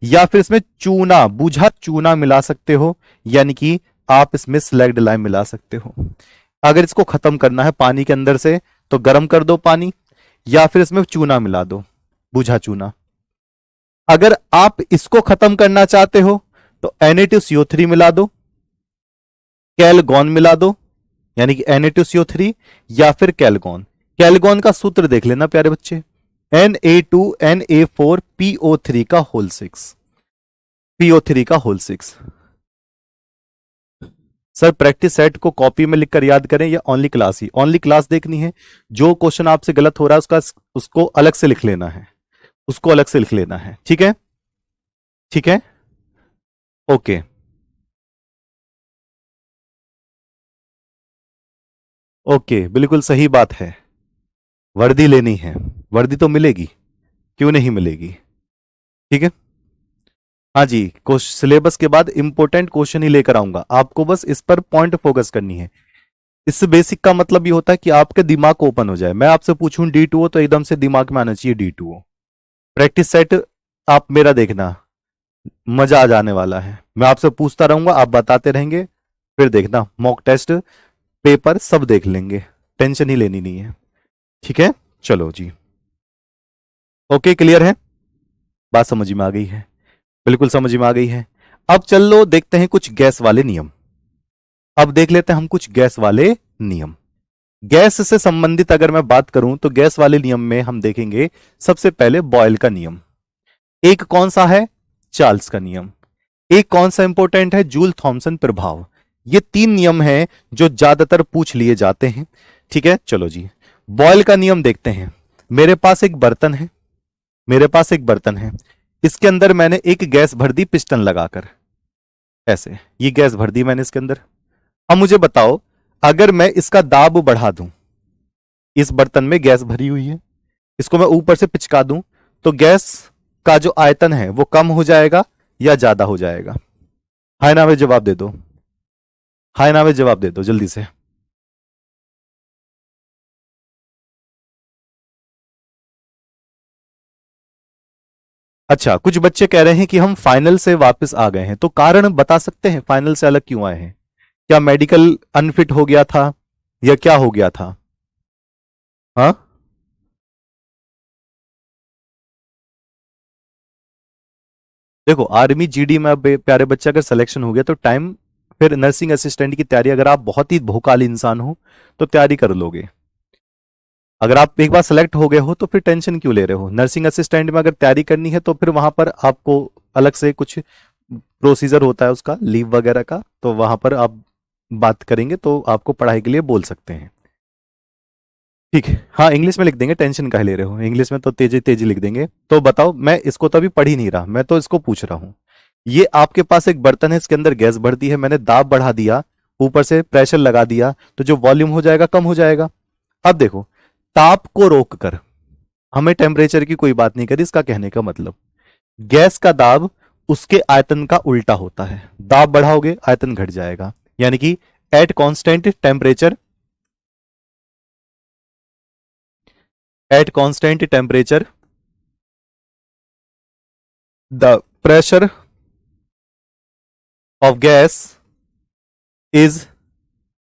या फिर इसमें चूना, बुझा चूना मिला सकते हो, यानी कि आप इसमें स्लैग्ड लाइम मिला सकते हो। अगर इसको खत्म करना है पानी के अंदर से तो गर्म कर दो पानी, या फिर इसमें चूना मिला दो, बुझा चूना। अगर आप इसको खत्म करना चाहते हो तो Na2CO3 मिला दो, कैलगॉन मिला दो, यानी कि Na2CO3 या फिर कैलगॉन। कैलगॉन का सूत्र देख लेना प्यारे बच्चे, Na2Na4PO3 का होल 6, PO3 का होल 6। सर प्रैक्टिस सेट को कॉपी में लिखकर याद करें या ओनली क्लास ही? ओनली क्लास देखनी है, जो क्वेश्चन आपसे गलत हो रहा है उसको अलग से लिख लेना है, उसको अलग से लिख लेना है। ठीक है, ठीक है, ओके, ओके, बिल्कुल सही बात है। वर्दी लेनी है, वर्दी तो मिलेगी, क्यों नहीं मिलेगी। ठीक है, हाँ जी, सिलेबस के बाद इंपॉर्टेंट क्वेश्चन ही लेकर आऊंगा, आपको बस इस पर पॉइंट फोकस करनी है। इससे बेसिक का मतलब ये होता है कि आपके दिमाग को ओपन हो जाए। मैं आपसे पूछूं D2O तो एकदम से दिमाग में आना चाहिए D2O। प्रैक्टिस सेट आप मेरा देखना, मजा आ जाने वाला है। मैं आपसे पूछता रहूंगा, आप बताते रहेंगे, फिर देखना मॉक टेस्ट पेपर सब देख लेंगे, टेंशन ही लेनी नहीं है। ठीक है, चलो जी, ओके, क्लियर है, बात समझ में आ गई है, बिल्कुल समझ में आ गई है। अब चलो देखते हैं कुछ गैस वाले नियम। अब देख लेते हैं हम कुछ गैस वाले नियम। गैस से संबंधित अगर मैं बात करूं तो गैस वाले नियम में हम देखेंगे सबसे पहले बॉयल का नियम। एक कौन सा है? चार्ल्स का नियम। एक कौन सा इंपॉर्टेंट है? जूल थॉमसन प्रभाव। ये 3 नियम हैं जो ज्यादातर पूछ लिए जाते हैं। ठीक है, चलो जी, बॉयल का नियम देखते हैं। मेरे पास एक बर्तन है, मेरे पास एक बर्तन है, इसके अंदर मैंने एक गैस भर दी पिस्टन लगाकर, ऐसे ये गैस भर दी मैंने इसके अंदर। अब मुझे बताओ, अगर मैं इसका दाब बढ़ा दूं, इस बर्तन में गैस भरी हुई है, इसको मैं ऊपर से पिचका दूं, तो गैस का जो आयतन है वो कम हो जाएगा या ज्यादा हो जाएगा? हाय ना में जवाब दे दो, हाय ना में जवाब दे दो जल्दी से। अच्छा, कुछ बच्चे कह रहे हैं कि हम फाइनल से वापस आ गए हैं, तो कारण बता सकते हैं फाइनल से अलग क्यों आए हैं? क्या मेडिकल अनफिट हो गया था या क्या हो गया था? हाँ, देखो आर्मी जीडी में अब प्यारे बच्चे अगर सिलेक्शन हो गया तो टाइम, फिर नर्सिंग असिस्टेंट की तैयारी, अगर आप बहुत ही भोकाल इंसान हो तो तैयारी कर लोगे। अगर आप एक बार सेलेक्ट हो गए हो तो फिर टेंशन क्यों ले रहे हो? नर्सिंग असिस्टेंट में अगर तैयारी करनी है तो फिर वहां पर आपको अलग से कुछ प्रोसीजर होता है उसका, लीव वगैरह का, तो वहां पर आप बात करेंगे तो आपको पढ़ाई के लिए बोल सकते हैं। ठीक है, हाँ इंग्लिश में लिख देंगे, टेंशन काहे ले रहे हो, इंग्लिश में तो तेजी तेजी लिख देंगे। तो बताओ, मैं इसको तो अभी पढ़ ही नहीं रहा, मैं तो इसको पूछ रहा हूं। ये आपके पास एक बर्तन है, इसके अंदर गैस भर दी है, मैंने दाब बढ़ा दिया, ऊपर से प्रेशर लगा दिया, तो जो वॉल्यूम हो जाएगा कम हो जाएगा। अब देखो, ताप को रोककर, हमें टेम्परेचर की कोई बात नहीं करी, इसका कहने का मतलब गैस का दाब उसके आयतन का उल्टा होता है, दाब बढ़ाओगे आयतन घट जाएगा, यानी कि at constant temperature, at constant temperature the pressure of gas is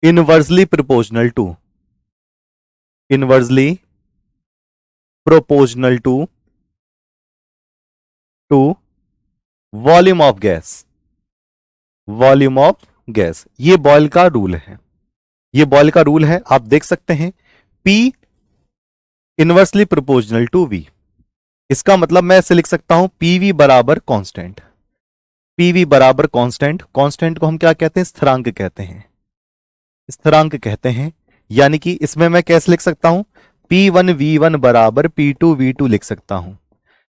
inversely proportional to, inversely proportional to volume of gas, volume of gas. ये बॉयल का रूल है, ये बॉयल का रूल है, आप देख सकते हैं, P inversely proportional to V। इसका मतलब मैं ऐसे लिख सकता हूं, PV बराबर कांस्टेंट, PV बराबर कांस्टेंट, कांस्टेंट को हम क्या कहते हैं? स्थिरांक कहते हैं, स्थिरांक कहते हैं। यानी कि इसमें मैं कैसे लिख सकता हूं? P1V1 बराबर P2V2 लिख सकता हूं।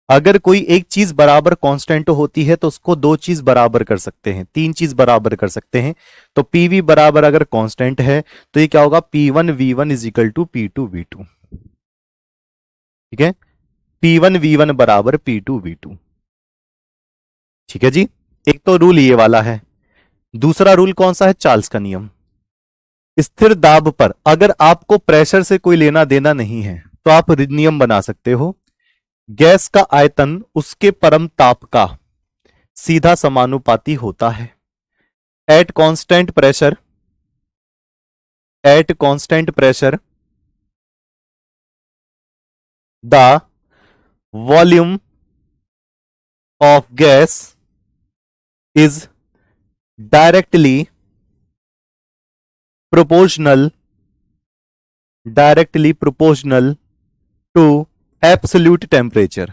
अगर कोई एक चीज बराबर कांस्टेंट होती है तो उसको दो चीज बराबर कर सकते हैं, तीन चीज बराबर कर सकते हैं। तो पीवी बराबर अगर कांस्टेंट है तो ये क्या होगा? P1V1 is equal to P2V2। ठीक है, P1V1 बराबर P2V2। ठीक है जी, एक तो रूल ये वाला है। दूसरा रूल कौन सा है? चार्ल्स का नियम। स्थिर दाब पर अगर आपको प्रेशर से कोई लेना देना नहीं है तो आप नियम बना सकते हो, गैस का आयतन उसके परम ताप का सीधा समानुपाती होता है। At constant pressure, at constant pressure the volume of gas is directly proportional, directly proportional to absolute temperature,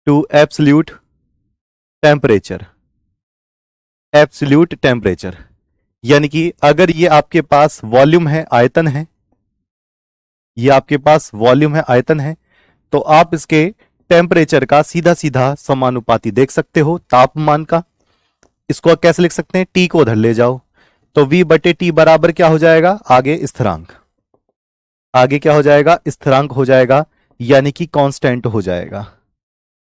to absolute temperature, absolute temperature. यानी कि अगर ये आपके पास वॉल्यूम है, आयतन है, ये आपके पास वॉल्यूम है, आयतन है, तो आप इसके टेम्परेचर का सीधा सीधा समानुपाती देख सकते हो तापमान का। इसको कैसे लिख सकते हैं? टी को उधर ले जाओ, तो V बटे टी बराबर क्या हो जाएगा? आगे स्थिरांक, आगे क्या हो जाएगा? स्थिरांक हो जाएगा, यानी कि कांस्टेंट हो जाएगा।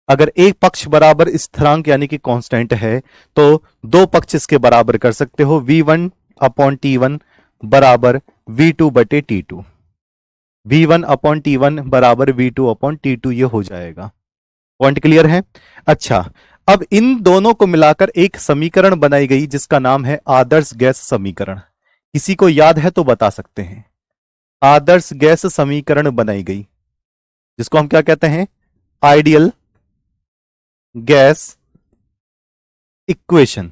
अगर एक पक्ष बराबर स्थिरांक यानी कि कांस्टेंट है तो दो पक्ष इसके बराबर कर सकते हो, V1 अपॉन T1 बराबर V2 बटे T2, V1 अपॉन T1 बराबर V2 अपॉन T2, ये हो जाएगा। पॉइंट क्लियर है? अच्छा, अब इन दोनों को मिलाकर एक समीकरण बनाई गई जिसका नाम है आदर्श गैस समीकरण। किसी को याद है तो बता सकते हैं। आदर्श गैस समीकरण बनाई गई जिसको हम क्या कहते हैं? Ideal gas equation,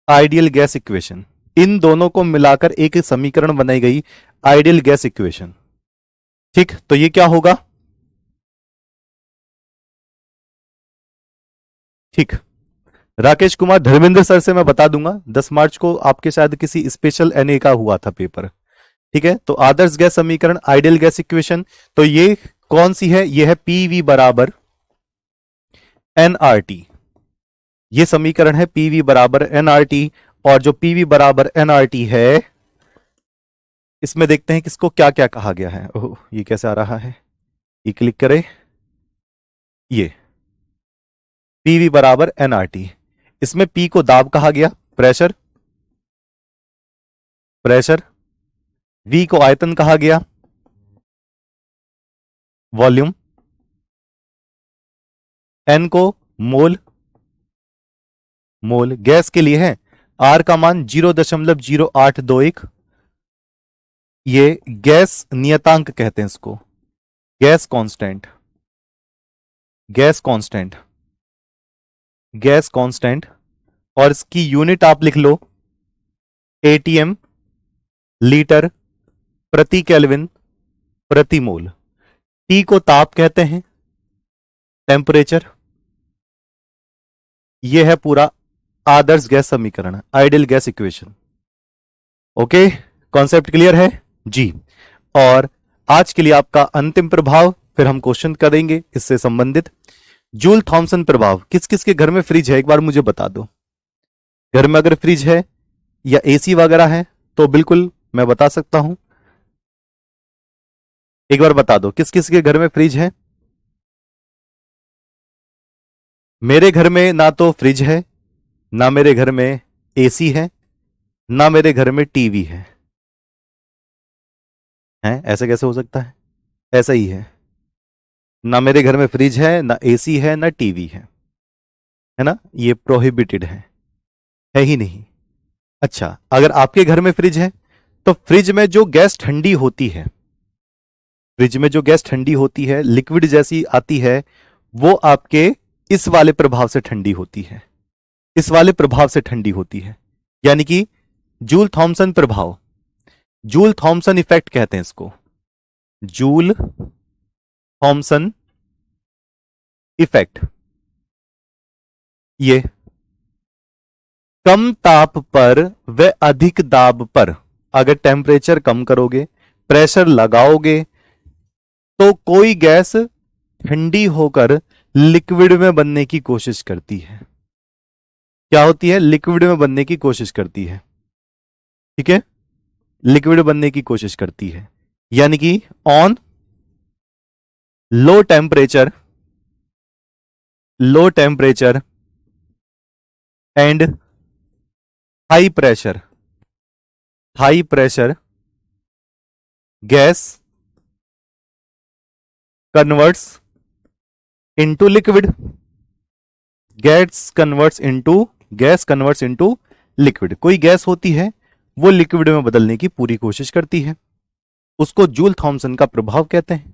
ideal gas equation. इन दोनों को मिलाकर एक समीकरण बनाई गई, आइडियल गैस इक्वेशन। ठीक, तो ये क्या होगा? ठीक, राकेश कुमार, धर्मेंद्र सर से मैं बता दूंगा, 10 मार्च को आपके शायद किसी स्पेशल एनए का हुआ था पेपर। ठीक है, तो आदर्श गैस समीकरण, आइडियल गैस इक्वेशन, तो ये कौन सी है? ये है पीवी बराबर एनआरटी। ये समीकरण है पीवी बराबर एनआरटी। और जो पीवी बराबर एनआरटी है, इसमें देखते हैं किसको क्या क्या कहा गया है। ओह, ये कैसे आ रहा है? ये क्लिक करें, ये पीवी बराबर एनआरटी। इसमें पी को दाब कहा गया, प्रेशर, प्रेशर। वी को आयतन कहा गया, वॉल्यूम। एन को मोल, मोल। गैस के लिए है आर का मान 0.0821। ये गैस नियतांक कहते हैं इसको, gas constant, gas constant, gas constant. और इसकी यूनिट आप लिख लो एटीएम, लीटर प्रति केल्विन प्रति मोल। टी को ताप कहते हैं, टेम्परेचर। यह है पूरा आदर्श गैस समीकरण, ideal gas equation. Okay, concept clear है जी। और आज के लिए आपका अंतिम प्रभाव, फिर हम क्वेश्चन करेंगे इससे संबंधित। जूल थॉमसन प्रभाव। किस किस के घर में फ्रिज है, एक बार मुझे बता दो। घर में अगर फ्रिज है या एसी वगैरह है तो बिल्कुल मैं बता सकता हूं। एक बार बता दो किस किस के घर में फ्रिज है। मेरे घर में ना तो फ्रिज है, ना मेरे घर में एसी है, ना मेरे घर में टीवी है। हैं? ऐसे कैसे हो सकता है? ऐसा ही है, ना मेरे घर में फ्रिज है, ना एसी है, ना टीवी है ना? ये प्रोहिबिटेड है ही नहीं। अच्छा, अगर आपके घर में फ्रिज है तो फ्रिज में जो गैस ठंडी होती है, फ्रिज में जो गैस ठंडी होती है, लिक्विड जैसी आती है, वो आपके इस वाले प्रभाव से ठंडी होती है, इस वाले प्रभाव से ठंडी होती है। यानी कि जूल थॉमसन प्रभाव, जूल थॉमसन इफेक्ट कहते हैं इसको, जूल थॉमसन इफेक्ट। ये कम ताप पर व अधिक दाब पर, अगर टेम्परेचर कम करोगे, प्रेशर लगाओगे, तो कोई गैस ठंडी होकर लिक्विड में बनने की कोशिश करती है। क्या होती है? लिक्विड में बनने की कोशिश करती है। ठीक है, लिक्विड बनने की कोशिश करती है। यानी कि on low temperature, low temperature and high pressure, high pressure gas converts into liquid, gas converts into liquid. कोई गैस होती है वो लिक्विड में बदलने की पूरी कोशिश करती है, उसको जूल थॉमसन का प्रभाव कहते हैं।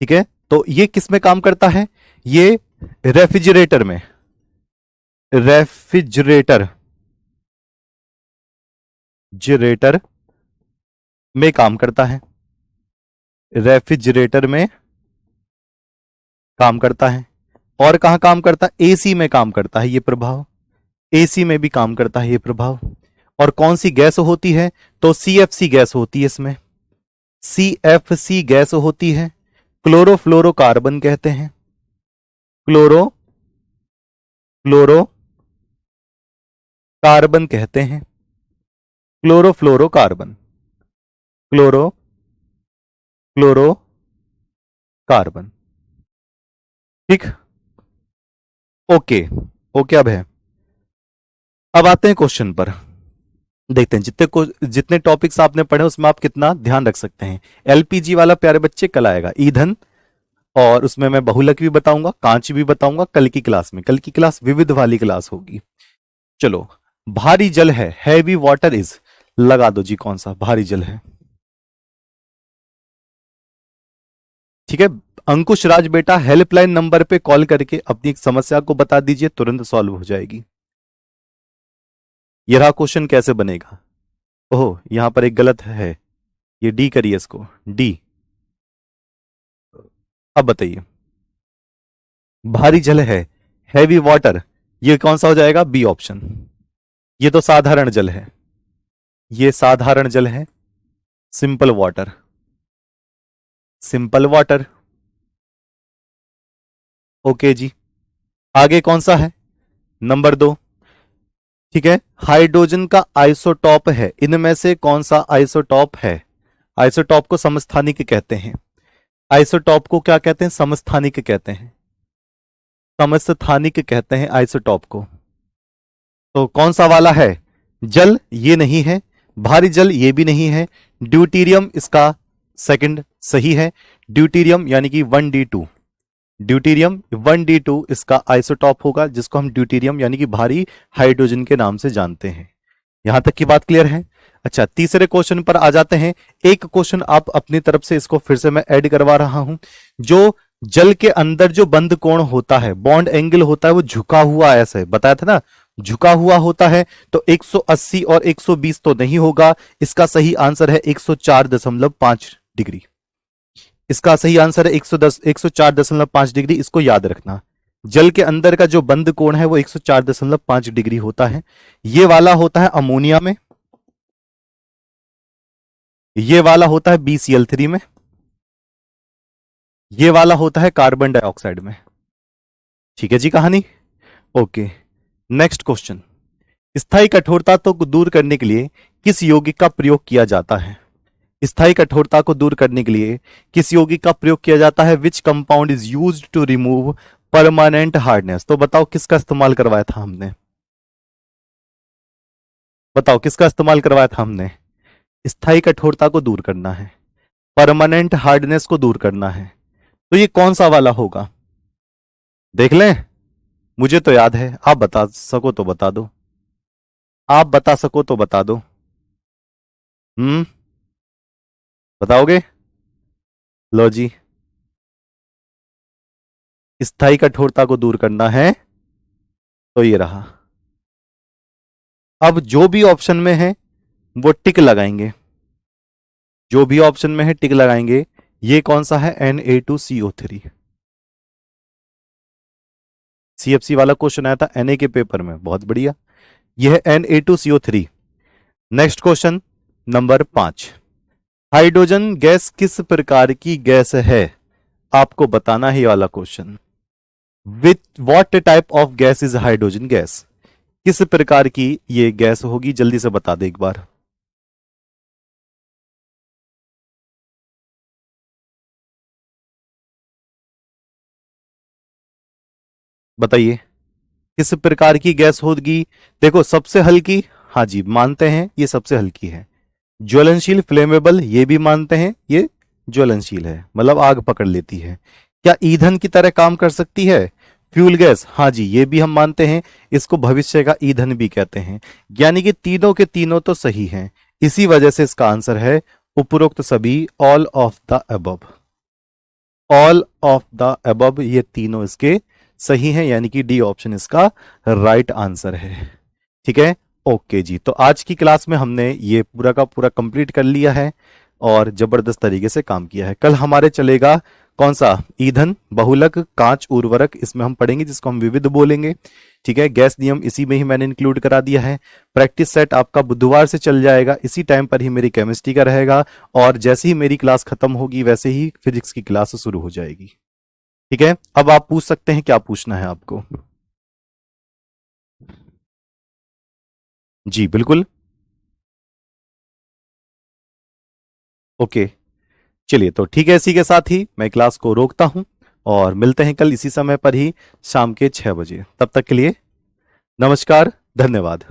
ठीक है, तो ये किस में काम करता है? ये रेफ्रिजरेटर में, रेफ्रिजरेटर जिरेटर में काम करता है, रेफ्रिजरेटर में काम करता है। और कहां काम करता है? एसी में काम करता है ये प्रभाव, एसी में भी काम करता है ये प्रभाव। और कौन सी गैस होती है? तो सीएफसी गैस होती है इसमें, सीएफसी गैस होती है, क्लोरोफ्लोरोकार्बन कहते हैं, क्लोरो फ्लोरो कार्बन कहते हैं, क्लोरोफ्लोरोकार्बन, क्लोरो फ्लोरो कार्बन। ठीक, ओके, ओके। अब आते हैं क्वेश्चन पर, देखते हैं जितने टॉपिक्स आपने पढ़े उसमें आप कितना ध्यान रख सकते हैं। एलपीजी वाला प्यारे बच्चे कल आएगा, ईंधन, और उसमें मैं बहुलक भी बताऊंगा, कांच भी बताऊंगा कल की क्लास में। कल की क्लास विविध वाली क्लास होगी। चलो, भारी जल है, हैवी वाटर इज, लगा दो जी कौन सा भारी जल है। ठीक है, अंकुश राज बेटा हेल्पलाइन नंबर पे कॉल करके अपनी समस्या को बता दीजिए, तुरंत सॉल्व हो जाएगी। यह रहा क्वेश्चन कैसे बनेगा। ओह, यहां पर एक गलत है, ये डी करिए इसको, डी। अब बताइए, भारी जल है, हैवी वाटर, ये कौन सा हो जाएगा? B option. ये तो साधारण जल है, ये साधारण जल है, simple water, simple water. Okay जी। आगे कौन सा है? नंबर 2। ठीक है, हाइड्रोजन का आइसोटॉप है, इनमें से कौन सा आइसोटॉप है? आइसोटॉप को समस्थानिक कहते हैं। आइसोटॉप को क्या कहते हैं? समस्थानिक कहते हैं, समस्थानिक कहते हैं आइसोटॉप को। तो कौन सा वाला है? जल ये नहीं है, भारी जल ये भी नहीं है, ड्यूटीरियम इसका सेकंड सही है। ड्यूटीरियम यानी कि 1d2, ड्यूटीरियम 1d2 इसका आइसोटॉप होगा, जिसको हम ड्यूटीरियम यानी कि भारी हाइड्रोजन के नाम से जानते हैं। यहां तक की बात क्लियर है? अच्छा, तीसरे क्वेश्चन पर आ जाते हैं। एक क्वेश्चन आप अपनी तरफ से, इसको फिर से मैं ऐड करवा रहा हूं। जो जल के अंदर जो बंद कोण होता है, बॉन्ड एंगल होता है, वो झुका हुआ ऐसे बताया था ना, झुका हुआ होता है। तो 180 और 120 तो नहीं होगा, इसका सही आंसर है 104.5 डिग्री। इसका सही आंसर है 104.5 डिग्री। इसको याद रखना, जल के अंदर का जो बंद कोण है वो 104.5 डिग्री होता है। ये वाला होता है अमोनिया में, ये वाला होता है BCl3 में, ये वाला होता है कार्बन डाइऑक्साइड में। ठीक है जी कहानी। Okay, next question. स्थायी कठोरता को दूर करने के लिए किस यौगिक का प्रयोग किया जाता है? स्थायी कठोरता को दूर करने के लिए किस यौगिक का प्रयोग किया जाता है? Which compound is used to remove permanent hardness? तो बताओ किसका इस्तेमाल करवाया था हमने? बताओ किसका इस्तेमाल करवाया था हमने? स्थायी कठोरता को दूर करना है, परमानेंट हार्डनेस को दूर करना है, तो ये कौन सा वाला होगा? देख लें, मुझे तो याद है, आप बता सको तो बता दो, आप बता सको तो बता दो। बताओगे? लो जी, स्थायी कठोरता को दूर करना है तो ये रहा। अब जो भी ऑप्शन में है वो टिक लगाएंगे, जो भी ऑप्शन में है टिक लगाएंगे। ये कौन सा है? Na2CO3। CFC वाला क्वेश्चन आया था Na के पेपर में, बहुत बढ़िया। यह है Na2CO3। Next question number 5। Hydrogen gas किस प्रकार की गैस है? आपको बताना है ये वाला question. With what type of gas is hydrogen gas? किस प्रकार की ये गैस होगी? जल्दी से बता दे एक बार। बताइए किस प्रकार की गैस होगी? देखो सबसे हल्की, हाँ जी मानते हैं ये सबसे हल्की है। ज्वलनशील फ्लेमेबल, ये भी मानते हैं ये ज्वलनशील है, मतलब आग पकड़ लेती है। क्या ईंधन की तरह काम कर सकती है? फ्यूल गैस, हाँ जी ये भी हम मानते हैं, इसको भविष्य का ईंधन भी कहते हैं। यानी कि तीनों के तीनों तो सही हैं, इसी वजह से इसका आंसर है उपरोक्त सभी, all of the above. All of the above, ये तीनों इसके सही हैं, यानी कि डी ऑप्शन इसका राइट आंसर है। ठीक है, ओके जी। तो आज की क्लास में हमने ये पूरा का पूरा कंप्लीट कर लिया है और जबरदस्त तरीके से काम किया है। कल हमारे चलेगा कौन सा? ईंधन, बहुलक, कांच, उर्वरक, इसमें हम पढ़ेंगे, जिसको हम विविध बोलेंगे। ठीक है, गैस नियम इसी में ही मैंने इंक्लूड करा दिया है। प्रैक्टिस सेट आपका बुधवार से चल जाएगा, इसी टाइम पर ही मेरी केमिस्ट्री का रहेगा, और जैसे ही मेरी क्लास खत्म होगी वैसे ही फिजिक्स की क्लास शुरू हो जाएगी। ठीक है, अब आप पूछ सकते हैं, क्या पूछना है आपको? जी बिल्कुल। ओके, चलिए तो ठीक है, इसी के साथ ही मैं क्लास को रोकता हूं और मिलते हैं कल इसी समय पर ही, शाम के 6 बजे। तब तक के लिए नमस्कार, धन्यवाद।